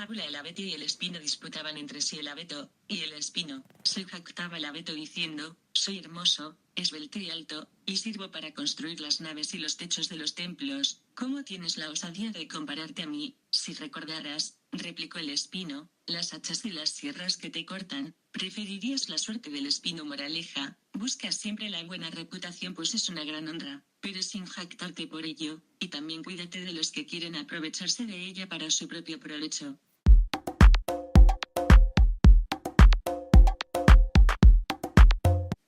fábula: el abeto y el espino disputaban entre sí. El abeto y el espino. Se jactaba el abeto diciendo: soy hermoso, esbelto y alto, y sirvo para construir las naves y los techos de los templos. ¿Cómo tienes la osadía de compararte a mí? Si recordaras, replicó el espino, las hachas y las sierras que te cortan, preferirías la suerte del espino. Moraleja: busca siempre la buena reputación, pues es una gran honra, pero sin jactarte por ello, y también cuídate de los que quieren aprovecharse de ella para su propio provecho.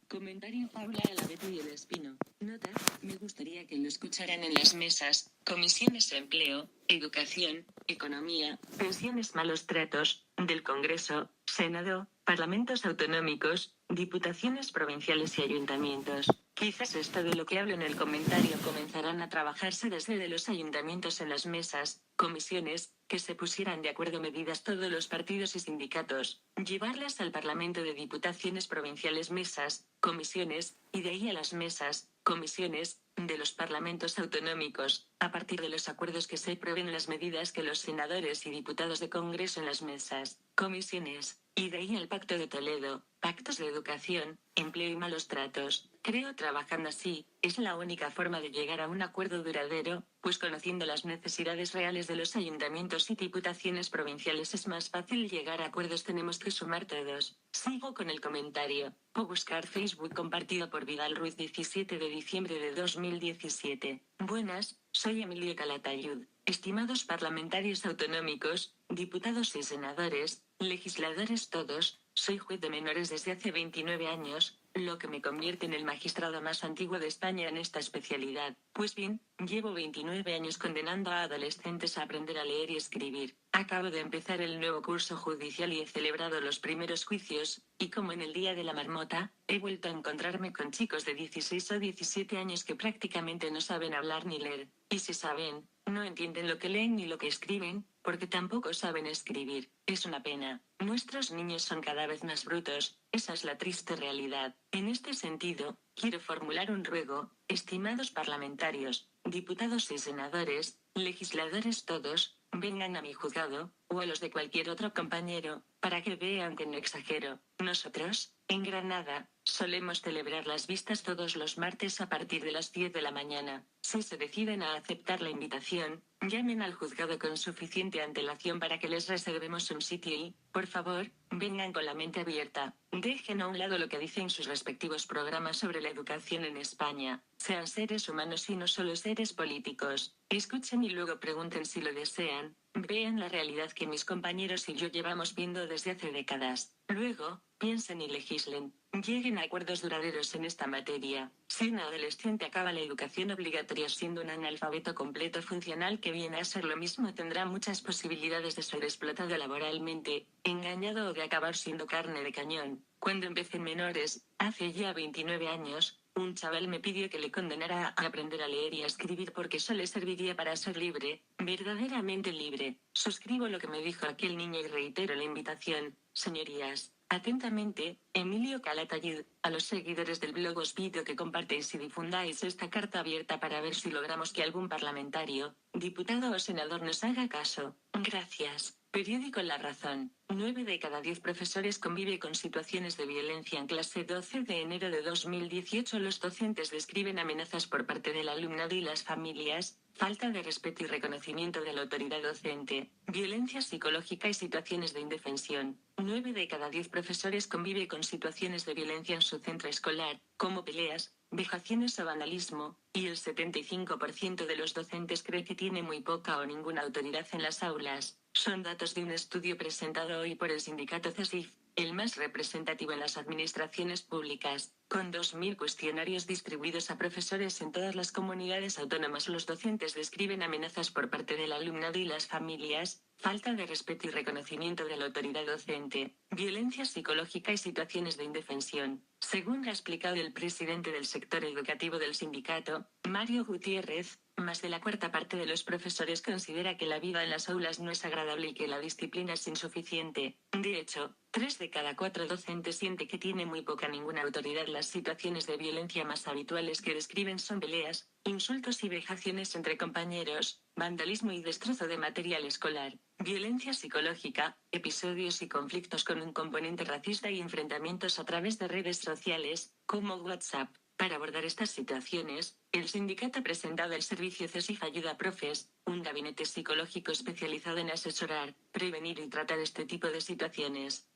Comentario: fábula: el abeto y el espino. Nota: me gustaría que lo escucharan en las mesas, comisiones de empleo, educación, economía, pensiones, malos tratos, del Congreso, Senado, parlamentos autonómicos, diputaciones provinciales y ayuntamientos. Quizás esto de lo que hablo en el comentario comenzarán a trabajarse desde de los ayuntamientos en las mesas, comisiones, que se pusieran de acuerdo medidas todos los partidos y sindicatos, llevarlas al Parlamento de Diputaciones provinciales, mesas, comisiones, y de ahí a las mesas, comisiones, de los parlamentos autonómicos, a partir de los acuerdos que se aprueben las medidas que los senadores y diputados de Congreso en las mesas, comisiones, y de ahí al Pacto de Toledo, pactos de educación, empleo y malos tratos. Creo trabajando así, es la única forma de llegar a un acuerdo duradero, pues conociendo las necesidades reales de los ayuntamientos y diputaciones provinciales es más fácil llegar a acuerdos. Tenemos que sumar todos. Sigo con el comentario. O buscar Facebook compartido por Vidal Ruiz, 17 de diciembre de 2017. Buenas, soy Emilio Calatayud. Estimados parlamentarios autonómicos, diputados y senadores, legisladores todos, soy juez de menores desde hace 29 años, lo que me convierte en el magistrado más antiguo de España en esta especialidad. Pues bien, llevo 29 años condenando a adolescentes a aprender a leer y escribir. Acabo de empezar el nuevo curso judicial y he celebrado los primeros juicios, y como en el día de la marmota, he vuelto a encontrarme con chicos de 16 o 17 años que prácticamente no saben hablar ni leer, y si saben, no entienden lo que leen ni lo que escriben, porque tampoco saben escribir. Es una pena. Nuestros niños son cada vez más brutos, esa es la triste realidad. En este sentido, quiero formular un ruego, estimados parlamentarios, diputados y senadores, legisladores todos, vengan a mi juzgado, o a los de cualquier otro compañero, para que vean que no exagero. Nosotros, en Granada, solemos celebrar las vistas todos los martes a partir de las 10 de la mañana. Si se deciden a aceptar la invitación, llamen al juzgado con suficiente antelación para que les reservemos un sitio y, por favor, vengan con la mente abierta. Dejen a un lado lo que dicen sus respectivos programas sobre la educación en España. Sean seres humanos y no solo seres políticos. Escuchen y luego pregunten si lo desean. Vean la realidad que mis compañeros y yo llevamos viendo desde hace décadas. Luego, piensen y legislen. Lleguen a acuerdos duraderos en esta materia. Si un adolescente acaba la educación obligatoria siendo un analfabeto completo funcional, que viene a ser lo mismo, tendrá muchas posibilidades de ser explotado laboralmente, engañado o de acabar siendo carne de cañón. Cuando empecé en menores, hace ya 29 años, un chaval me pidió que le condenara a aprender a leer y a escribir porque eso le serviría para ser libre, verdaderamente libre. Suscribo lo que me dijo aquel niño y reitero la invitación, señorías. Atentamente, Emilio Calatayud. A los seguidores del blog os pido que compartáis y difundáis esta carta abierta para ver si logramos que algún parlamentario, diputado o senador nos haga caso. Gracias. Periódico La Razón. 9 de cada 10 profesores convive con situaciones de violencia en clase. 12 de enero de 2018. Los docentes describen amenazas por parte del alumnado y las familias, falta de respeto y reconocimiento de la autoridad docente, violencia psicológica y situaciones de indefensión. 9 de cada 10 profesores convive con situaciones de violencia en su centro escolar, como peleas, vejaciones o vandalismo, y el 75% de los docentes cree que tiene muy poca o ninguna autoridad en las aulas. Son datos de un estudio presentado hoy por el sindicato CESIF, el más representativo en las administraciones públicas, con 2.000 cuestionarios distribuidos a profesores en todas las comunidades autónomas. Los docentes describen amenazas por parte del alumnado y las familias, falta de respeto y reconocimiento de la autoridad docente, violencia psicológica y situaciones de indefensión. Según ha explicado el presidente del sector educativo del sindicato, Mario Gutiérrez, más de la cuarta parte de los profesores considera que la vida en las aulas no es agradable y que la disciplina es insuficiente. De hecho, 3 de cada 4 docentes siente que tiene muy poca ninguna autoridad. La las situaciones de violencia más habituales que describen son peleas, insultos y vejaciones entre compañeros, vandalismo y destrozo de material escolar, violencia psicológica, episodios y conflictos con un componente racista y enfrentamientos a través de redes sociales, como WhatsApp. Para abordar estas situaciones, el sindicato ha presentado el servicio CESIF Ayuda Profes, un gabinete psicológico especializado en asesorar, prevenir y tratar este tipo de situaciones.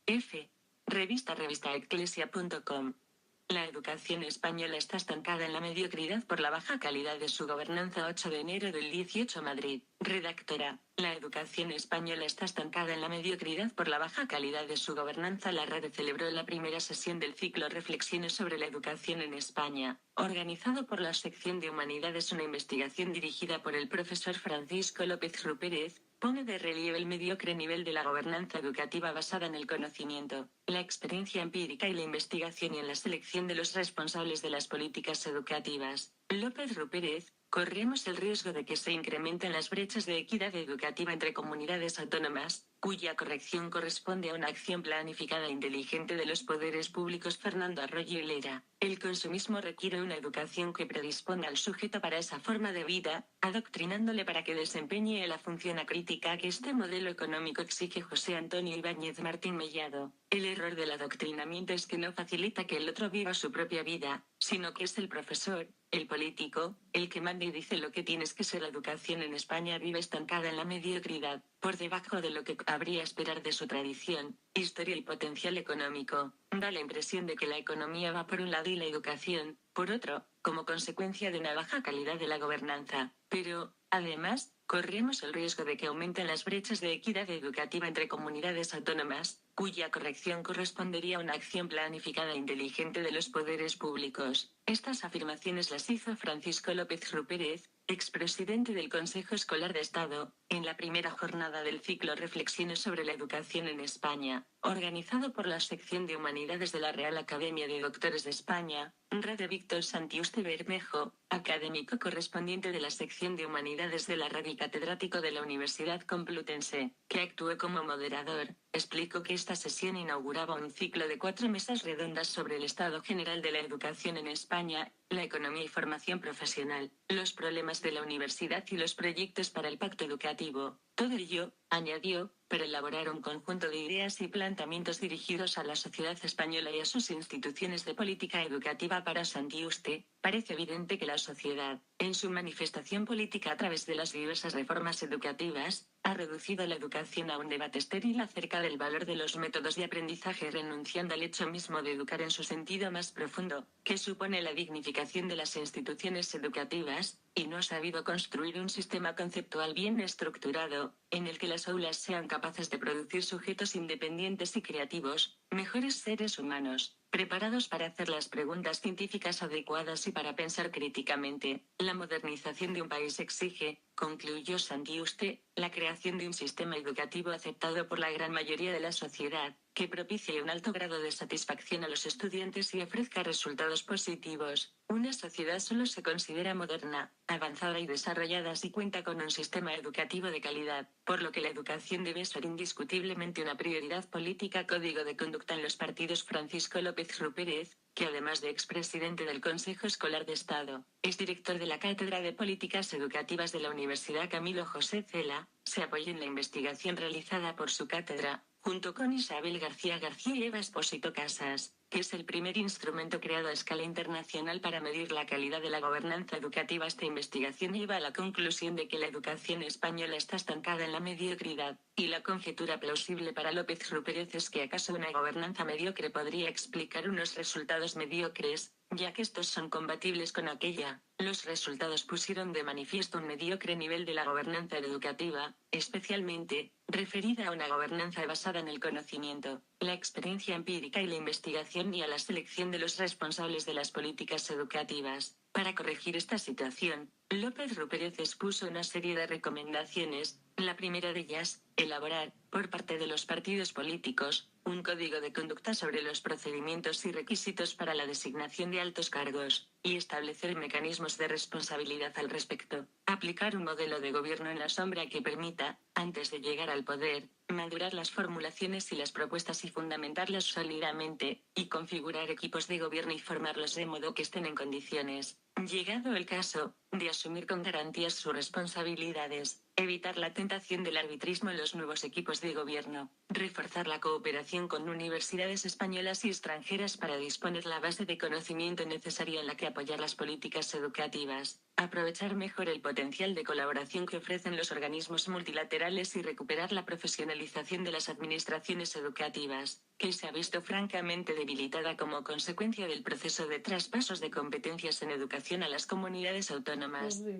Revista eclesia.com. La educación española está estancada en la mediocridad por la baja calidad de su gobernanza. 8 de enero del 18 Madrid. Redactora. La educación española está estancada en la mediocridad por la baja calidad de su gobernanza. La RADE celebró la primera sesión del ciclo Reflexiones sobre la educación en España, organizado por la sección de Humanidades. Una investigación dirigida por el profesor Francisco López Rupérez pone de relieve el mediocre nivel de la gobernanza educativa basada en el conocimiento, la experiencia empírica y la investigación y en la selección de los responsables de las políticas educativas. López Rupérez: corremos el riesgo de que se incrementen las brechas de equidad educativa entre comunidades autónomas, cuya corrección corresponde a una acción planificada e inteligente de los poderes públicos. Fernando Arroyo Hilera. El consumismo requiere una educación que predisponga al sujeto para esa forma de vida, adoctrinándole para que desempeñe la función acrítica que este modelo económico exige. José Antonio Ibáñez Martín Mellado. El error del adoctrinamiento es que no facilita que el otro viva su propia vida, sino que es el profesor, el político, el que manda y dice lo que tienes que ser. La educación en España vive estancada en la mediocridad, por debajo de lo que habría esperar de su tradición, historia y potencial económico. Da la impresión de que la economía va por un lado y la educación, por otro, como consecuencia de una baja calidad de la gobernanza. Pero, además, corremos el riesgo de que aumenten las brechas de equidad educativa entre comunidades autónomas, cuya corrección correspondería a una acción planificada e inteligente de los poderes públicos. Estas afirmaciones las hizo Francisco López Rupérez, expresidente del Consejo Escolar de Estado, en la primera jornada del ciclo Reflexiones sobre la educación en España, organizado por la sección de Humanidades de la Real Academia de Doctores de España. RADE. Víctor Santiuste Bermejo, académico correspondiente de la sección de Humanidades de la RAD y catedrático de la Universidad Complutense, que actuó como moderador, explicó que esta sesión inauguraba un ciclo de 4 mesas redondas sobre el estado general de la educación en España, la economía y formación profesional, los problemas de la universidad y los proyectos para el pacto educativo. Todo ello, añadió, para elaborar un conjunto de ideas y planteamientos dirigidos a la sociedad española y a sus instituciones de política educativa. Para Santiuste, parece evidente que la sociedad, en su manifestación política a través de las diversas reformas educativas, ha reducido la educación a un debate estéril acerca del valor de los métodos de aprendizaje, renunciando al hecho mismo de educar en su sentido más profundo, que supone la dignificación de las instituciones educativas, y no ha sabido construir un sistema conceptual bien estructurado, en el que las aulas sean capaces de producir sujetos independientes y creativos, mejores seres humanos, preparados para hacer las preguntas científicas adecuadas y para pensar críticamente. La modernización de un país exige, concluyó Santiuste, la creación de un sistema educativo aceptado por la gran mayoría de la sociedad, que propicie un alto grado de satisfacción a los estudiantes y ofrezca resultados positivos. Una sociedad solo se considera moderna, avanzada y desarrollada si cuenta con un sistema educativo de calidad, por lo que la educación debe ser indiscutiblemente una prioridad política. Código de conducta en los partidos. Francisco López Rupérez, que además de expresidente del Consejo Escolar de Estado, es director de la Cátedra de Políticas Educativas de la Universidad Camilo José Cela, se apoya en la investigación realizada por su cátedra, junto con Isabel García García y Eva Espósito Casas, que es el primer instrumento creado a escala internacional para medir la calidad de la gobernanza educativa. Esta investigación lleva a la conclusión de que la educación española está estancada en la mediocridad, y la conjetura plausible para López Rupérez es que acaso una gobernanza mediocre podría explicar unos resultados mediocres, ya que estos son compatibles con aquella. Los resultados pusieron de manifiesto un mediocre nivel de la gobernanza educativa, especialmente, referida a una gobernanza basada en el conocimiento, la experiencia empírica y la investigación y a la selección de los responsables de las políticas educativas. Para corregir esta situación, López Rupérez expuso una serie de recomendaciones. La primera de ellas, elaborar, por parte de los partidos políticos, un código de conducta sobre los procedimientos y requisitos para la designación de altos cargos, y establecer mecanismos de responsabilidad al respecto. Aplicar un modelo de gobierno en la sombra que permita, antes de llegar al poder, madurar las formulaciones y las propuestas y fundamentarlas sólidamente, y configurar equipos de gobierno y formarlos de modo que estén en condiciones, llegado el caso, de asumir con garantías sus responsabilidades, evitar la tentación del arbitrismo en los nuevos equipos de gobierno, reforzar la cooperación con universidades españolas y extranjeras para disponer la base de conocimiento necesaria en la que apoyar las políticas educativas, aprovechar mejor el potencial de colaboración que ofrecen los organismos multilaterales y recuperar la profesionalización de las administraciones educativas, que se ha visto francamente debilitada como consecuencia del proceso de traspasos de competencias en educación a las comunidades autónomas,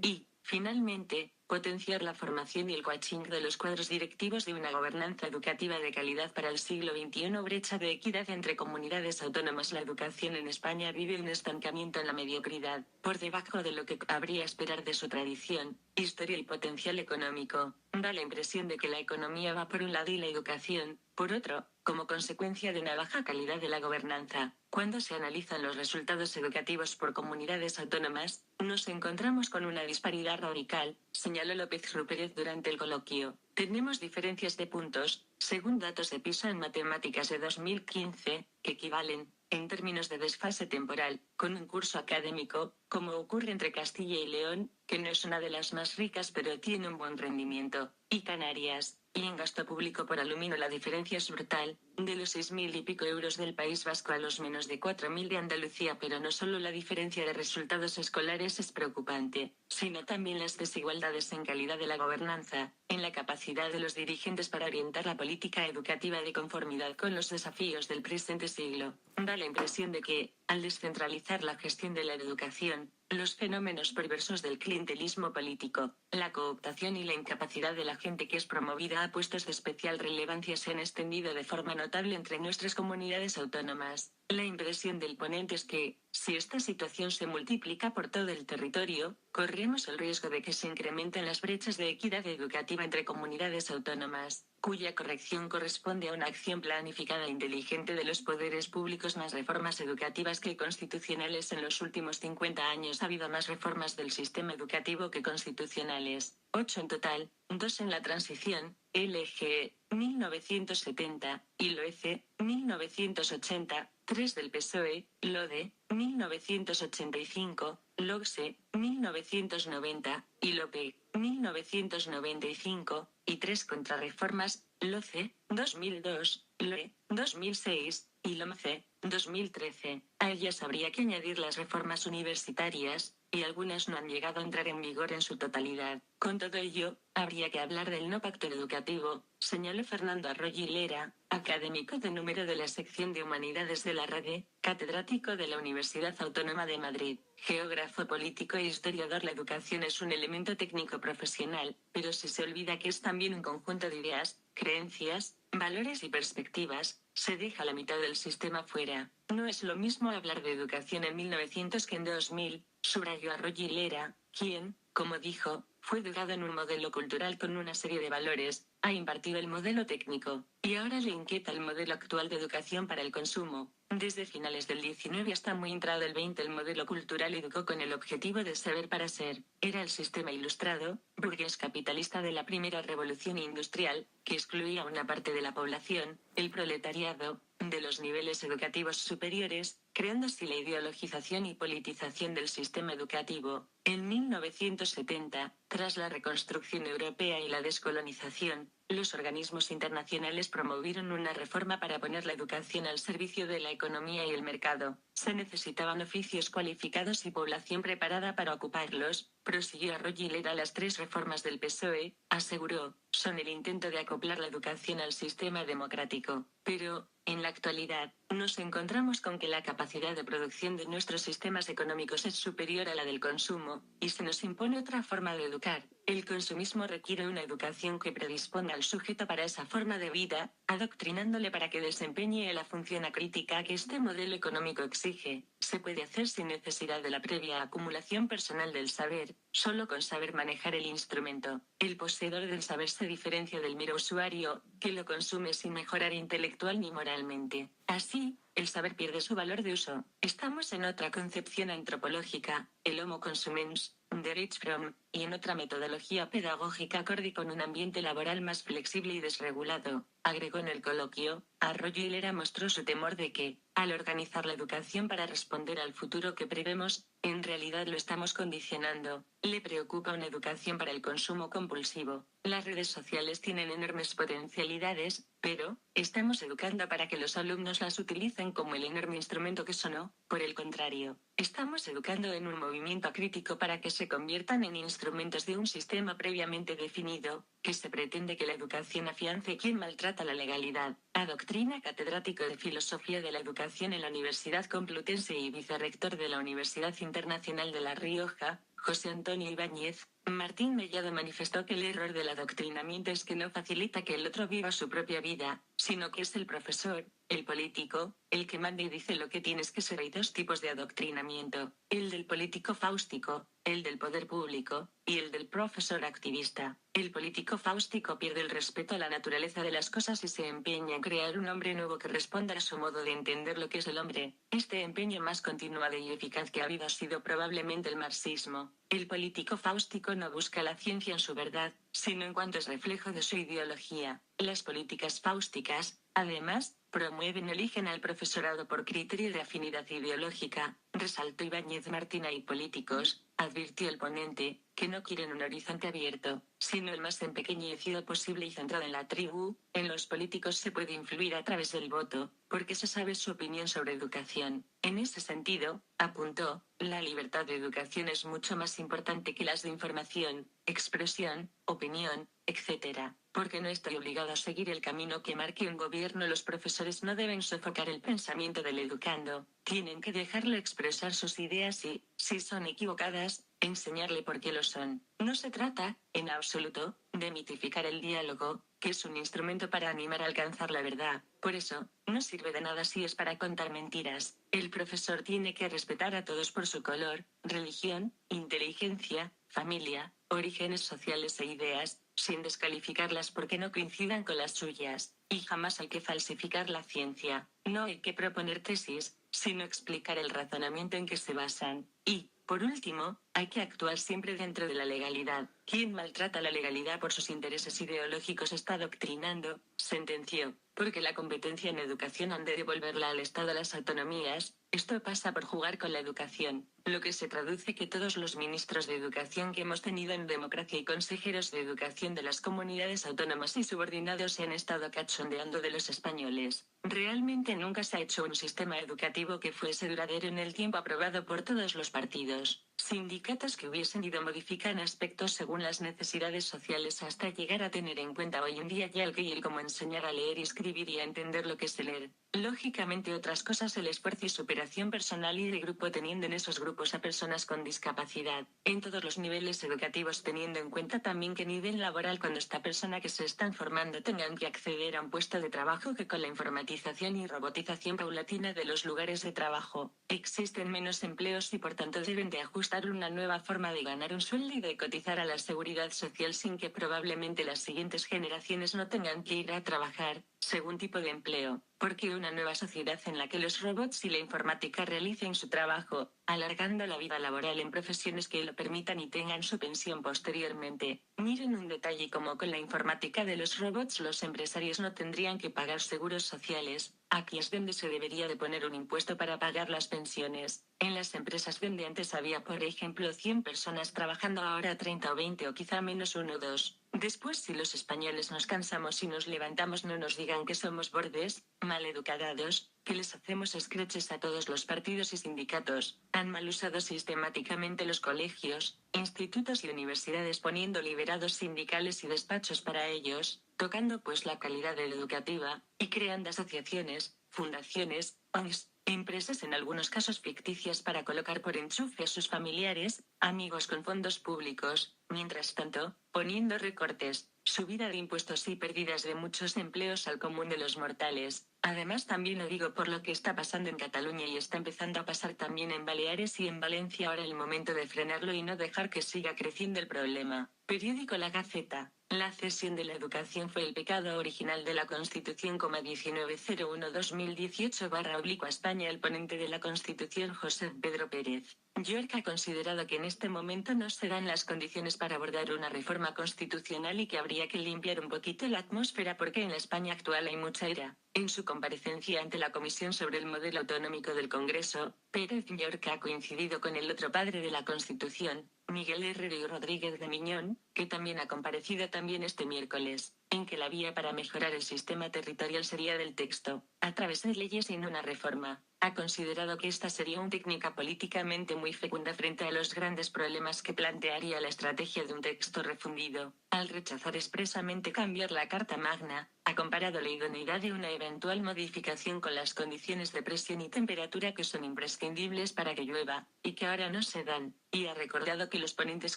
y, finalmente, potenciar la formación y el coaching de los cuadros directivos de una gobernanza educativa de calidad para el siglo XXI. Brecha de equidad entre comunidades autónomas. La educación en España vive un estancamiento en la mediocridad, por debajo de lo que habría esperar de su tradición, historia y potencial económico. Da la impresión de que la economía va por un lado y la educación, por otro, como consecuencia de una baja calidad de la gobernanza. Cuando se analizan los resultados educativos por comunidades autónomas, nos encontramos con una disparidad radical, señaló López Rupérez durante el coloquio. Tenemos diferencias de puntos, según datos de PISA en matemáticas de 2015, que equivalen, en términos de desfase temporal, con un curso académico, como ocurre entre Castilla y León, que no es una de las más ricas pero tiene un buen rendimiento, y Canarias. Y en gasto público por alumno la diferencia es brutal, de los 6.000 y pico euros del País Vasco a los menos de 4.000 de Andalucía. Pero no solo la diferencia de resultados escolares es preocupante, sino también las desigualdades en calidad de la gobernanza, en la capacidad de los dirigentes para orientar la política educativa de conformidad con los desafíos del presente siglo. Da la impresión de que, al descentralizar la gestión de la educación, los fenómenos perversos del clientelismo político, la cooptación y la incapacidad de la gente que es promovida a puestos de especial relevancia se han extendido de forma notable entre nuestras comunidades autónomas. La impresión del ponente es que, si esta situación se multiplica por todo el territorio, corremos el riesgo de que se incrementen las brechas de equidad educativa entre comunidades autónomas, cuya corrección corresponde a una acción planificada e inteligente de los poderes públicos. Más reformas educativas que constitucionales. En los últimos 50 años ha habido más reformas del sistema educativo que constitucionales, 8 en total, 2 en la transición, LG, 1970, y LOECE, 1980, 3 del PSOE, LODE, 1985, LOGSE, 1990, y LOPE, 1995, y 3 contrarreformas, LOCE, 2002, LOE, 2006, y LOMCE, 2013. A ellas habría que añadir las reformas universitarias, y algunas no han llegado a entrar en vigor en su totalidad. Con todo ello, habría que hablar del no pacto educativo, señaló Fernando Arroyo Hilera, académico de número de la sección de Humanidades de la RADE, catedrático de la Universidad Autónoma de Madrid, geógrafo político e historiador. La educación es un elemento técnico profesional, pero se olvida que es también un conjunto de ideas, creencias, valores y perspectivas. Se deja la mitad del sistema fuera. No es lo mismo hablar de educación en 1900 que en 2000, subrayó Arroyo Hilera, quien, como dijo, fue educado en un modelo cultural con una serie de valores, ha impartido el modelo técnico, y ahora le inquieta el modelo actual de educación para el consumo. Desde finales del 19 hasta muy entrado el 20 el modelo cultural educó con el objetivo de saber para ser. Era el sistema ilustrado, burgués capitalista de la primera revolución industrial, que excluía a una parte de la población, el proletariado, de los niveles educativos superiores, creando así la ideologización y politización del sistema educativo. En 1970, tras la reconstrucción europea y la descolonización, los organismos internacionales promovieron una reforma para poner la educación al servicio de la economía y el mercado. Se necesitaban oficios cualificados y población preparada para ocuparlos, prosiguió Arroyo Hilera. Las 3 reformas del PSOE, aseguró, son el intento de acoplar la educación al sistema democrático. Pero, en la actualidad, nos encontramos con que la capacidad de producción de nuestros sistemas económicos es superior a la del consumo, y se nos impone otra forma de educar. El consumismo requiere una educación que predisponga al sujeto para esa forma de vida, adoctrinándole para que desempeñe la función acrítica que este modelo económico exige. Se puede hacer sin necesidad de la previa acumulación personal del saber, solo con saber manejar el instrumento. El poseedor del saber se diferencia del mero usuario, que lo consume sin mejorar intelectual ni moral. realmente. Así, el saber pierde su valor de uso. Estamos en otra concepción antropológica, el Homo consumens, de Erich Fromm, y en otra metodología pedagógica acorde con un ambiente laboral más flexible y desregulado. Agregó en el coloquio, Arroyo Hilera mostró su temor de que, al organizar la educación para responder al futuro que prevemos, en realidad lo estamos condicionando. Le preocupa una educación para el consumo compulsivo. Las redes sociales tienen enormes potencialidades, pero, ¿estamos educando para que los alumnos las utilicen como el enorme instrumento que son o, por el contrario, estamos educando en un movimiento crítico para que se conviertan en instrumentos de un sistema previamente definido, que se pretende que la educación afiance quien maltrata la legalidad? Adoctrina catedrático de Filosofía de la Educación en la Universidad Complutense y vicerrector de la Universidad Internacional de La Rioja, José Antonio Ibáñez Martín Mellado manifestó que el error del adoctrinamiento es que no facilita que el otro viva su propia vida, sino que es el profesor, el político, el que manda y dice lo que tienes que ser. Hay dos tipos de adoctrinamiento, el del político fáustico, el del poder público, y el del profesor activista. El político fáustico pierde el respeto a la naturaleza de las cosas y se empeña en crear un hombre nuevo que responda a su modo de entender lo que es el hombre. Este empeño más continuado y eficaz que ha habido ha sido probablemente el marxismo. El político fáustico no busca la ciencia en su verdad, sino en cuanto es reflejo de su ideología. Las políticas fáusticas, además, promueven el eligen al profesorado por criterio de afinidad ideológica, resaltó Ibáñez Martín. Hay políticos, advirtió el ponente, que no quieren un horizonte abierto, sino el más empequeñecido posible y centrado en la tribu. En los políticos se puede influir a través del voto, porque se sabe su opinión sobre educación. En ese sentido, apuntó, la libertad de educación es mucho más importante que las de información, expresión, opinión, etc. Porque no estoy obligado a seguir el camino que marque un gobierno. Los profesores no deben sofocar el pensamiento del educando, tienen que dejarlo expresar sus ideas y, si son equivocadas, enseñarle por qué lo son. No se trata, en absoluto, de mitificar el diálogo, que es un instrumento para animar a alcanzar la verdad. Por eso, no sirve de nada si es para contar mentiras. El profesor tiene que respetar a todos por su color, religión, inteligencia, familia, orígenes sociales e ideas, sin descalificarlas porque no coincidan con las suyas. Y jamás hay que falsificar la ciencia. No hay que proponer tesis, sino explicar el razonamiento en que se basan. Y, por último, hay que actuar siempre dentro de la legalidad. Quien maltrata la legalidad por sus intereses ideológicos está adoctrinando, sentenció, porque la competencia en educación han de devolverla al Estado a las autonomías. Esto pasa por jugar con la educación, lo que se traduce que todos los ministros de educación que hemos tenido en democracia y consejeros de educación de las comunidades autónomas y subordinados se han estado cachondeando de los españoles. Realmente nunca se ha hecho un sistema educativo que fuese duradero en el tiempo aprobado por todos los partidos, sindicatos que hubiesen ido modificando aspectos según las necesidades sociales hasta llegar a tener en cuenta hoy en día ya el qué y el cómo enseñar a leer y escribir y a entender lo que es leer. Lógicamente otras cosas el esfuerzo y superación personal y de grupo teniendo en esos grupos a personas con discapacidad, en todos los niveles educativos teniendo en cuenta también que nivel laboral cuando esta persona que se están formando tengan que acceder a un puesto de trabajo que con la informatización y robotización paulatina de los lugares de trabajo, existen menos empleos y por tanto deben de ajustar una nueva forma de ganar un sueldo y de cotizar a la seguridad social sin que probablemente las siguientes generaciones no tengan que ir a trabajar, según tipo de empleo, porque una nueva sociedad en la que los robots y la informática realicen su trabajo, alargando la vida laboral en profesiones que lo permitan y tengan su pensión posteriormente. Miren un detalle como con la informática de los robots los empresarios no tendrían que pagar seguros sociales, aquí es donde se debería de poner un impuesto para pagar las pensiones. En las empresas donde antes había por ejemplo 100 personas trabajando ahora 30 o 20 o quizá menos 1 o 2. Después si los españoles nos cansamos y nos levantamos no nos digan que somos bordes, maleducados, que les hacemos escreches a todos los partidos y sindicatos. Han mal usado sistemáticamente los colegios, institutos y universidades poniendo liberados sindicales y despachos para ellos, tocando pues la calidad educativa, y creando asociaciones, fundaciones, ONGs, empresas en algunos casos ficticias para colocar por enchufe a sus familiares, amigos con fondos públicos, mientras tanto, poniendo recortes, subida de impuestos y pérdidas de muchos empleos al común de los mortales. Además, también lo digo por lo que está pasando en Cataluña y está empezando a pasar también en Baleares y en Valencia. Ahora el momento de frenarlo y no dejar que siga creciendo el problema. Periódico La Gaceta. La cesión de la educación fue el pecado original de la Constitución, 1901-2018/España. El ponente de la Constitución, José Pedro Pérez Yorca, ha considerado que en este momento no se dan las condiciones para abordar una reforma constitucional y que habría que limpiar un poquito la atmósfera porque en la España actual hay mucha ira. En su comparecencia ante la Comisión sobre el Modelo Autonómico del Congreso, Pérez Yorca ha coincidido con el otro padre de la Constitución, Miguel Herrero y Rodríguez de Miñón, que también ha comparecido también este miércoles, en que la vía para mejorar el sistema territorial sería del texto, a través de leyes y no una reforma. Ha considerado que esta sería una técnica políticamente muy fecunda frente a los grandes problemas que plantearía la estrategia de un texto refundido. Al rechazar expresamente cambiar la Carta Magna, ha comparado la idoneidad de una eventual modificación con las condiciones de presión y temperatura que son imprescindibles para que llueva, y que ahora no se dan, y ha recordado que los ponentes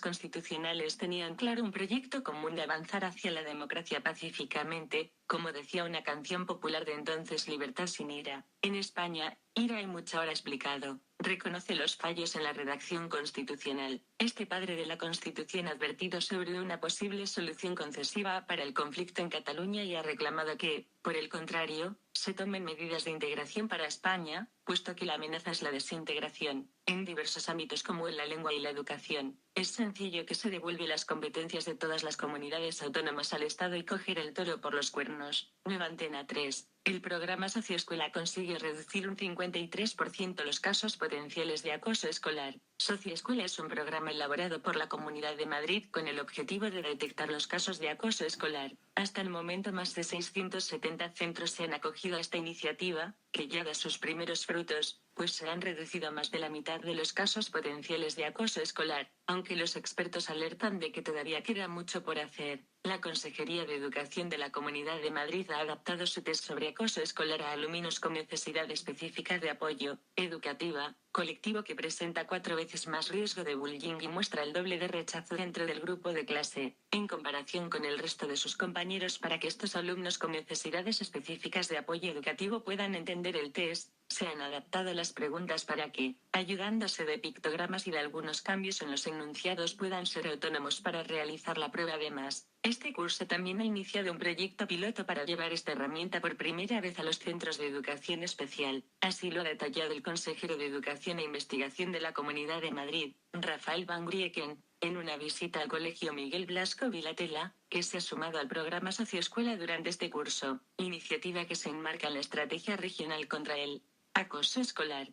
constitucionales tenían claro un proyecto común de avanzar hacia la democracia pacíficamente, como decía una canción popular de entonces: libertad sin ira. En España, ira hay mucha. Ahora explicado. Reconoce los fallos en la redacción constitucional. Este padre de la Constitución ha advertido sobre una posible solución concesiva para el conflicto en Cataluña y ha reclamado que, por el contrario, se tomen medidas de integración para España, puesto que la amenaza es la desintegración, en diversos ámbitos como en la lengua y la educación. Es sencillo que se devuelve las competencias de todas las comunidades autónomas al Estado y coger el toro por los cuernos. Nueva Antena 3. El programa Socioescuela consigue reducir un 53% los casos potenciales de acoso escolar. Socioescuela es un programa elaborado por la Comunidad de Madrid con el objetivo de detectar los casos de acoso escolar. Hasta el momento más de 670 centros se han acogido a esta iniciativa, que ya da sus primeros frutos, pues se han reducido más de la mitad de los casos potenciales de acoso escolar, aunque los expertos alertan de que todavía queda mucho por hacer. La Consejería de Educación de la Comunidad de Madrid ha adaptado su test sobre acoso escolar a alumnos con necesidad específica de apoyo educativa, colectivo que presenta 4 veces más riesgo de bullying y muestra el doble de rechazo dentro del grupo de clase, en comparación con el resto de sus compañeros. Para que estos alumnos con necesidades específicas de apoyo educativo puedan entender el test, se han adaptado las preguntas para que, ayudándose de pictogramas y de algunos cambios en los enunciados, puedan ser autónomos para realizar la prueba. Además, este curso también ha iniciado un proyecto piloto para llevar esta herramienta por primera vez a los centros de educación especial. Así lo ha detallado el consejero de Educación e Investigación de la Comunidad de Madrid, Rafael Van Grieken, en una visita al Colegio Miguel Blasco Vilatela, que se ha sumado al programa Socioescuela durante este curso, iniciativa que se enmarca en la Estrategia Regional contra el acoso escolar.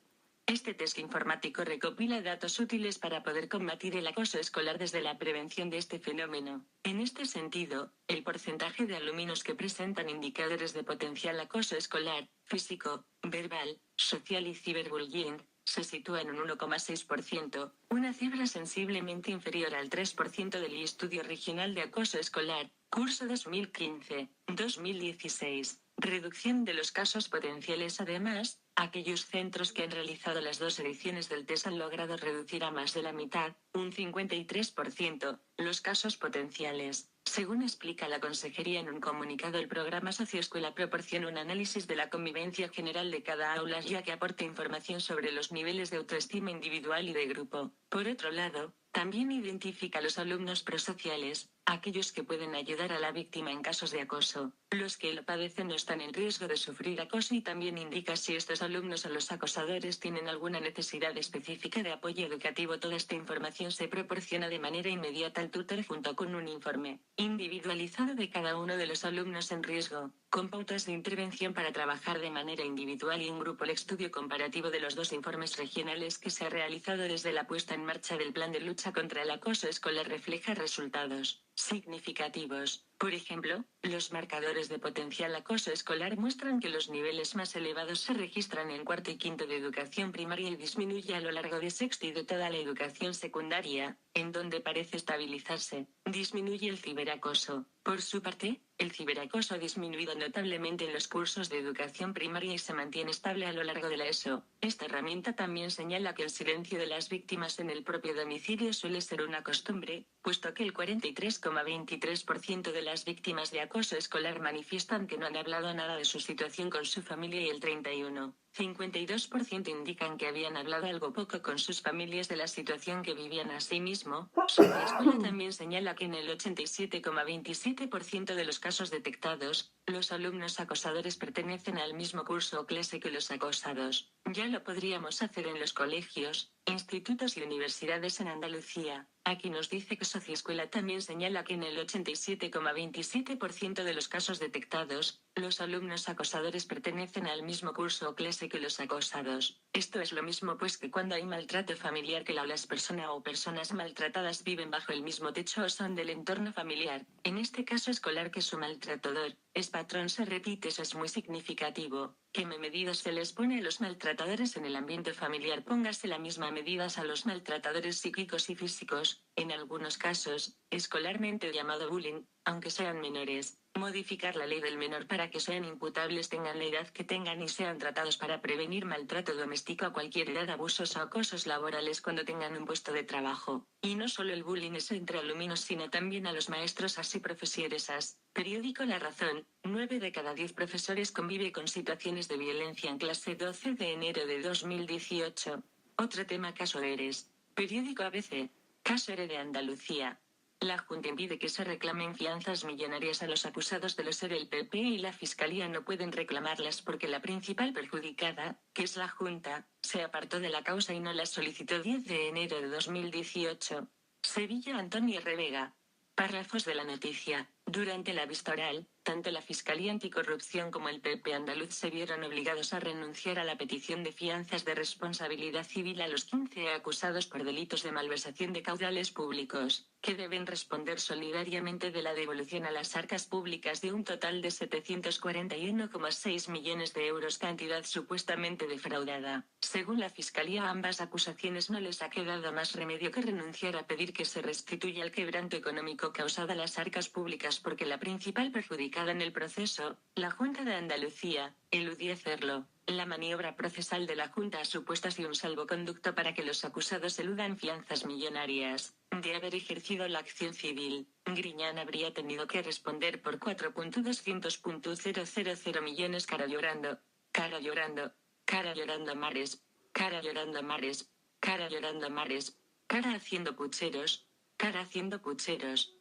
Este test informático recopila datos útiles para poder combatir el acoso escolar desde la prevención de este fenómeno. En este sentido, el porcentaje de alumnos que presentan indicadores de potencial acoso escolar, físico, verbal, social y ciberbullying, se sitúa en un 1,6%, una cifra sensiblemente inferior al 3% del Estudio Regional de Acoso Escolar, curso 2015-2016. Reducción de los casos potenciales. Además, aquellos centros que han realizado las 2 ediciones del test han logrado reducir a más de la mitad, un 53%, los casos potenciales. Según explica la Consejería en un comunicado, el programa Socioescuela proporciona un análisis de la convivencia general de cada aula, ya que aporta información sobre los niveles de autoestima individual y de grupo. Por otro lado, también identifica a los alumnos prosociales, aquellos que pueden ayudar a la víctima en casos de acoso. Los que lo padecen no están en riesgo de sufrir acoso, y también indica si estos alumnos o los acosadores tienen alguna necesidad específica de apoyo educativo. Toda esta información se proporciona de manera inmediata al tutor junto con un informe individualizado de cada uno de los alumnos en riesgo, con pautas de intervención para trabajar de manera individual y en grupo. El estudio comparativo de los 2 informes regionales que se ha realizado desde la puesta en marcha del Plan de Lucha contra el Acoso Escolar refleja resultados significativos. Por ejemplo, los marcadores de potencial acoso escolar muestran que los niveles más elevados se registran en cuarto y quinto de educación primaria y disminuye a lo largo de sexto y de toda la educación secundaria, en donde parece estabilizarse. Disminuye el ciberacoso. Por su parte, el ciberacoso ha disminuido notablemente en los cursos de educación primaria y se mantiene estable a lo largo de la ESO. Esta herramienta también señala que el silencio de las víctimas en el propio domicilio suele ser una costumbre, puesto que el 43,23% de las víctimas de acoso escolar manifiestan que no han hablado nada de su situación con su familia y el 31,52% indican que habían hablado algo poco con sus familias de la situación que vivían. Asimismo, Sociescuela también señala que en el 87,27% de los casos detectados, los alumnos acosadores pertenecen al mismo curso o clase que los acosados. Ya lo podríamos hacer en los colegios, institutos y universidades en Andalucía. Aquí nos dice que Sociescuela también señala que en el 87,27% de los casos detectados, los alumnos acosadores pertenecen al mismo curso o clase que los acosados. Esto es lo mismo pues que cuando hay maltrato familiar que las personas o personas maltratadas viven bajo el mismo techo o son del entorno familiar, en este caso escolar que su maltratador, es patrón se repite. Eso es muy significativo. ¿Qué medidas se les pone a los maltratadores en el ambiente familiar? Póngase la misma medidas a los maltratadores psíquicos y físicos, en algunos casos, escolarmente llamado bullying, aunque sean menores. Modificar la ley del menor para que sean imputables, tengan la edad que tengan y sean tratados para prevenir maltrato doméstico a cualquier edad, abusos o acosos laborales cuando tengan un puesto de trabajo. Y no solo el bullying es entre alumnos sino también a los maestros así profesores. Periódico La Razón, 9 de cada 10 profesores convive con situaciones de violencia en clase. 12 de enero de 2018. Otro tema: caso Eres. Periódico ABC. Caso ERE de Andalucía. La Junta impide que se reclamen fianzas millonarias a los acusados de los ERE. El PP y la Fiscalía no pueden reclamarlas porque la principal perjudicada, que es la Junta, se apartó de la causa y no las solicitó. 10 de enero de 2018. Sevilla. Antonio Revega. Párrafos de la noticia. Durante la vista oral, tanto la Fiscalía Anticorrupción como el PP andaluz se vieron obligados a renunciar a la petición de fianzas de responsabilidad civil a los 15 acusados por delitos de malversación de caudales públicos, que deben responder solidariamente de la devolución a las arcas públicas de un total de 741,6 millones de euros, cantidad supuestamente defraudada. Según la Fiscalía, a ambas acusaciones no les ha quedado más remedio que renunciar a pedir que se restituya el quebranto económico causado a las arcas públicas porque la principal perjudicada en el proceso, la Junta de Andalucía, eludía hacerlo. La maniobra procesal de la Junta ha supuesto así un salvoconducto para que los acusados eludan fianzas millonarias. De haber ejercido la acción civil, Griñán habría tenido que responder por 4.200.000 millones. Cara llorando, cara llorando, cara llorando mares, cara llorando mares, cara llorando mares, cara haciendo pucheros, cara haciendo pucheros.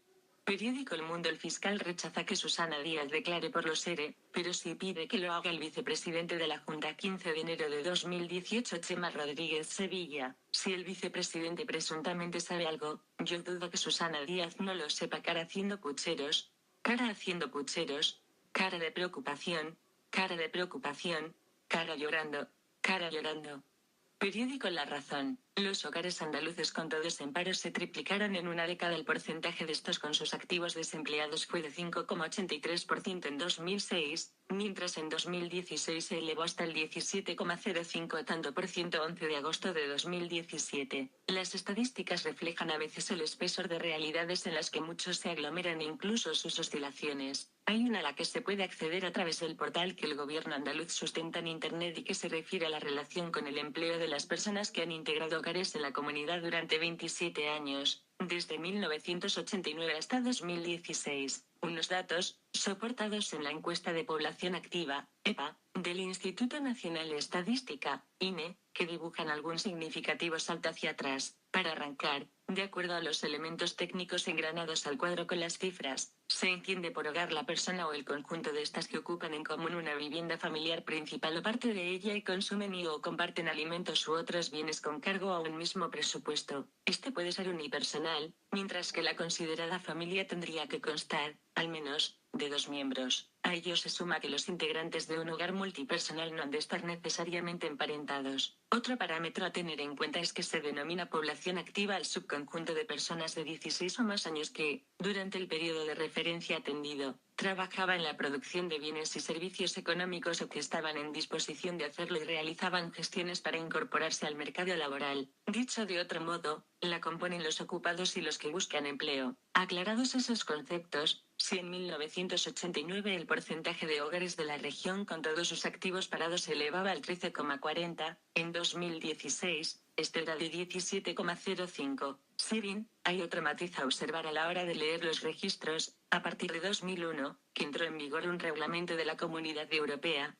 Periódico El Mundo. El fiscal rechaza que Susana Díaz declare por los ERE, pero sí pide que lo haga el vicepresidente de la Junta. 15 de enero de 2018. Chema Rodríguez. Sevilla. Si el vicepresidente presuntamente sabe algo, yo dudo que Susana Díaz no lo sepa. Cara haciendo pucheros, cara haciendo pucheros, cara de preocupación, cara de preocupación, cara llorando, cara llorando. Periódico La Razón. Los hogares andaluces con todos en paro se triplicaron en una década. El porcentaje de estos con sus activos desempleados fue de 5,83% en 2006, mientras en 2016 se elevó hasta el 17,05%. 11 de agosto de 2017. Las estadísticas reflejan a veces el espesor de realidades en las que muchos se aglomeran e incluso sus oscilaciones. Hay una a la que se puede acceder a través del portal que el gobierno andaluz sustenta en Internet y que se refiere a la relación con el empleo de las personas que han integrado hogares en la comunidad durante 27 años, desde 1989 hasta 2016. Unos datos, soportados en la encuesta de población activa, EPA, del Instituto Nacional de Estadística, INE, que dibujan algún significativo salto hacia atrás. Para arrancar, de acuerdo a los elementos técnicos engranados al cuadro con las cifras, se entiende por hogar la persona o el conjunto de estas que ocupan en común una vivienda familiar principal o parte de ella y consumen y o comparten alimentos u otros bienes con cargo a un mismo presupuesto. Este puede ser unipersonal, mientras que la considerada familia tendría que constar, al menos, de 2 miembros. A ello se suma que los integrantes de un hogar multipersonal no han de estar necesariamente emparentados. Otro parámetro a tener en cuenta es que se denomina población activa al subconjunto de personas de 16 o más años que, durante el periodo de referencia atendido, trabajaba en la producción de bienes y servicios económicos o que estaban en disposición de hacerlo y realizaban gestiones para incorporarse al mercado laboral. Dicho de otro modo, la componen los ocupados y los que buscan empleo. Aclarados esos conceptos, si en 1989 el porcentaje de hogares de la región con todos sus activos parados se elevaba al 13,40, en 2016, este era de 17,05. Si bien, hay otro matiz a observar a la hora de leer los registros. A partir de 2001, que entró en vigor un reglamento de la Comunidad Europea,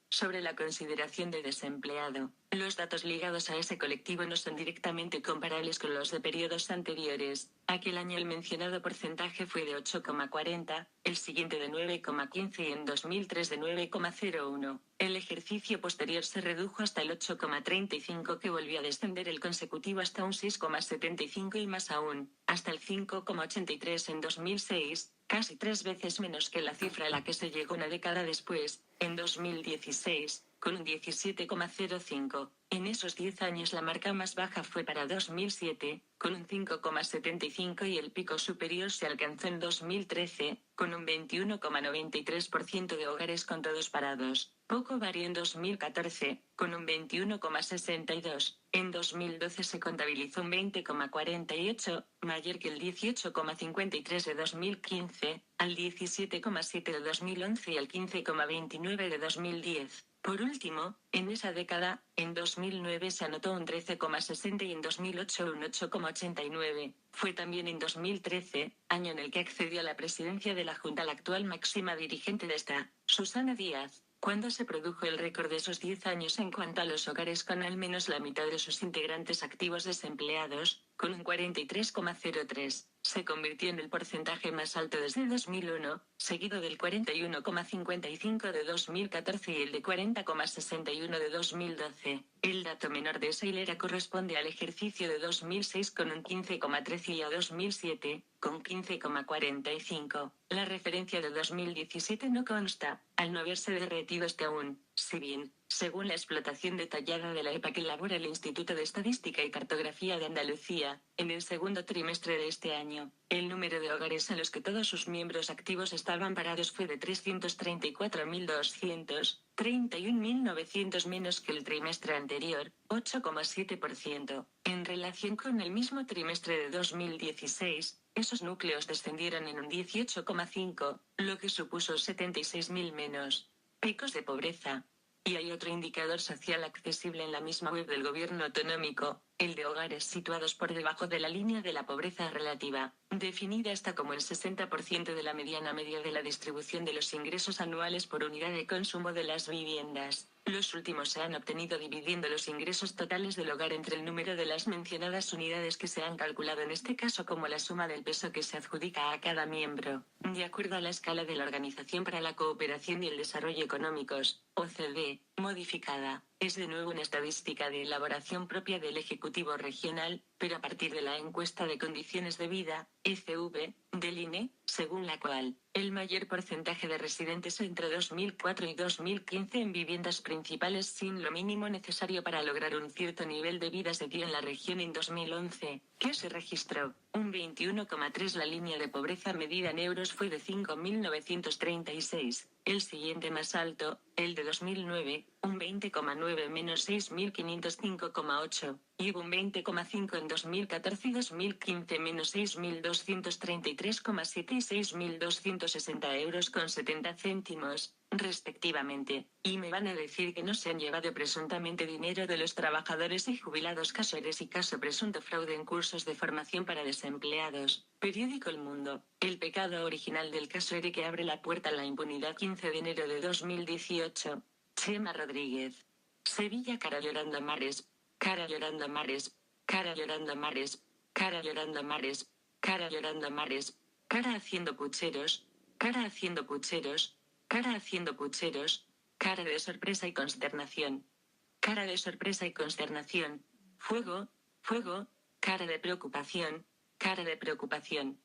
sobre la consideración de desempleado. Los datos ligados a ese colectivo no son directamente comparables con los de periodos anteriores. Aquel año el mencionado porcentaje fue de 8,40, el siguiente de 9,15 y en 2003 de 9,01. El ejercicio posterior se redujo hasta el 8,35 que volvió a descender el consecutivo hasta un 6,75 y más aún, hasta el 5,83 en 2006, casi 3 veces menos que la cifra a la que se llegó una década después, en 2016, con un 17,05. En esos 10 años la marca más baja fue para 2007, con un 5,75 y el pico superior se alcanzó en 2013, con un 21,93% de hogares con todos parados. Poco varió en 2014, con un 21,62. En 2012 se contabilizó un 20,48, mayor que el 18,53 de 2015, al 17,7 de 2011 y al 15,29 de 2010. Por último, en esa década, en 2009 se anotó un 13,60 y en 2008 un 8,89. Fue también en 2013, año en el que accedió a la presidencia de la Junta la actual máxima dirigente de esta, Susana Díaz, cuando se produjo el récord de esos 10 años en cuanto a los hogares con al menos la mitad de sus integrantes activos desempleados, con un 43,03. Se convirtió en el porcentaje más alto desde 2001, seguido del 41,55 de 2014 y el de 40,61 de 2012. El dato menor de esa hilera corresponde al ejercicio de 2006 con un 15,13 y a 2007, con 15,45. La referencia de 2017 no consta, al no haberse derretido aún, si bien, según la explotación detallada de la EPA que elabora el Instituto de Estadística y Cartografía de Andalucía, en el segundo trimestre de este año, el número de hogares en los que todos sus miembros activos estaban parados fue de 334.200, 31.900 menos que el trimestre anterior, 8,7%. En relación con el mismo trimestre de 2016, esos núcleos descendieron en un 18,5, lo que supuso 76.000 menos. Picos de pobreza. Y hay otro indicador social accesible en la misma web del gobierno autonómico, el de hogares situados por debajo de la línea de la pobreza relativa, definida hasta como el 60% de la mediana media de la distribución de los ingresos anuales por unidad de consumo de las viviendas. Los últimos se han obtenido dividiendo los ingresos totales del hogar entre el número de las mencionadas unidades que se han calculado en este caso como la suma del peso que se adjudica a cada miembro, de acuerdo a la escala de la Organización para la Cooperación y el Desarrollo Económicos, OCDE, modificada. Es de nuevo una estadística de elaboración propia del Ejecutivo Regional, pero a partir de la encuesta de condiciones de vida, ECV, del INE, según la cual, el mayor porcentaje de residentes entre 2004 y 2015 en viviendas principales sin lo mínimo necesario para lograr un cierto nivel de vida se dio en la región en 2011, que se registró un 21,3. La línea de pobreza medida en euros fue de 5.936. El siguiente más alto, el de 2009, un 20,9 menos 6.505,8, y hubo un 20,5 en 2014 y 2015 menos 6.233,7 y 6.260 euros con 70 céntimos, respectivamente. Y me van a decir que no se han llevado presuntamente dinero de los trabajadores y jubilados caso Eres y caso presunto fraude en cursos de formación para desempleados. Periódico El Mundo. El pecado original del caso Ere que abre la puerta a la impunidad. 15 de enero de 2018. Chema Rodríguez. Sevilla. Cara llorando a mares. Cara llorando a mares. Cara llorando a mares. Cara llorando a mares. Cara llorando a mares. Cara haciendo pucheros. Cara haciendo pucheros. Cara haciendo pucheros. Cara de sorpresa y consternación. Cara de sorpresa y consternación. Fuego. Fuego. Cara de preocupación. Cara de preocupación.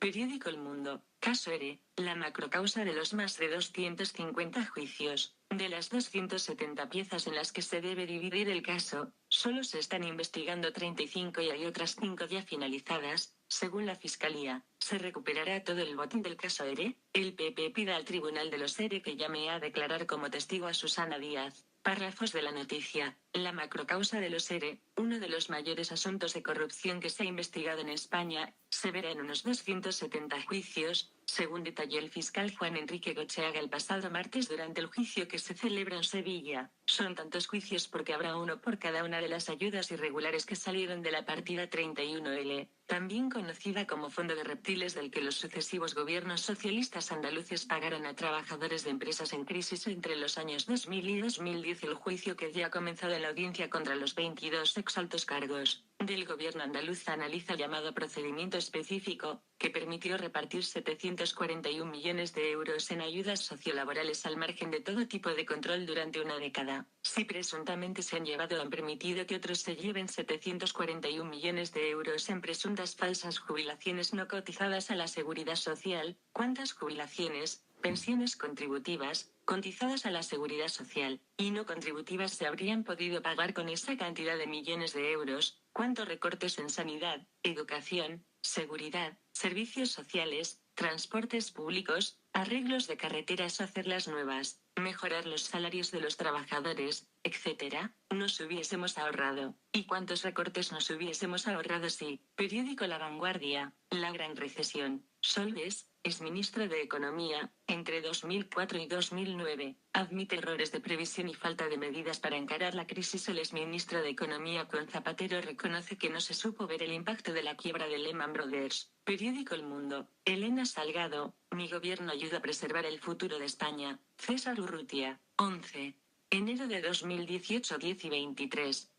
Periódico El Mundo. Caso ERE, la macrocausa de los más de 250 juicios. De las 270 piezas en las que se debe dividir el caso, solo se están investigando 35 y hay otras 5 ya finalizadas. Según la Fiscalía, ¿se recuperará todo el botín del caso ERE? El PP pide al Tribunal de los ERE que llame a declarar como testigo a Susana Díaz. Párrafos de la noticia. La macrocausa de los ERE, uno de los mayores asuntos de corrupción que se ha investigado en España, se verá en unos 270 juicios, según detalló el fiscal Juan Enrique Gocheaga el pasado martes durante el juicio que se celebra en Sevilla. Son tantos juicios porque habrá uno por cada una de las ayudas irregulares que salieron de la partida 31L, también conocida como Fondo de Reptiles, del que los sucesivos gobiernos socialistas andaluces pagaron a trabajadores de empresas en crisis entre los años 2000 y 2010. El juicio, que ya ha comenzado en la audiencia contra los 22 exaltos cargos del gobierno andaluz, analiza el llamado procedimiento específico, que permitió repartir 741 millones de euros en ayudas sociolaborales al margen de todo tipo de control durante una década. Si presuntamente se han llevado o han permitido que otros se lleven 741 millones de euros en presuntas falsas jubilaciones no cotizadas a la seguridad social, ¿cuántas jubilaciones, pensiones contributivas, cotizadas a la seguridad social, y no contributivas se habrían podido pagar con esa cantidad de millones de euros? ¿Cuántos recortes en sanidad, educación, seguridad, servicios sociales, transportes públicos, arreglos de carreteras o hacerlas nuevas, mejorar los salarios de los trabajadores, etcétera, nos hubiésemos ahorrado? ¿Y cuántos recortes nos hubiésemos ahorrado si? Periódico La Vanguardia. La gran recesión. Solbes, exministro de Economía, entre 2004 y 2009, admite errores de previsión y falta de medidas para encarar la crisis. El exministro de Economía con Zapatero reconoce que no se supo ver el impacto de la quiebra de Lehman Brothers. Periódico El Mundo. Elena Salgado, mi gobierno ayuda a preservar el futuro de España. César Urrutia. 11. Enero de 2018, 10 y 23.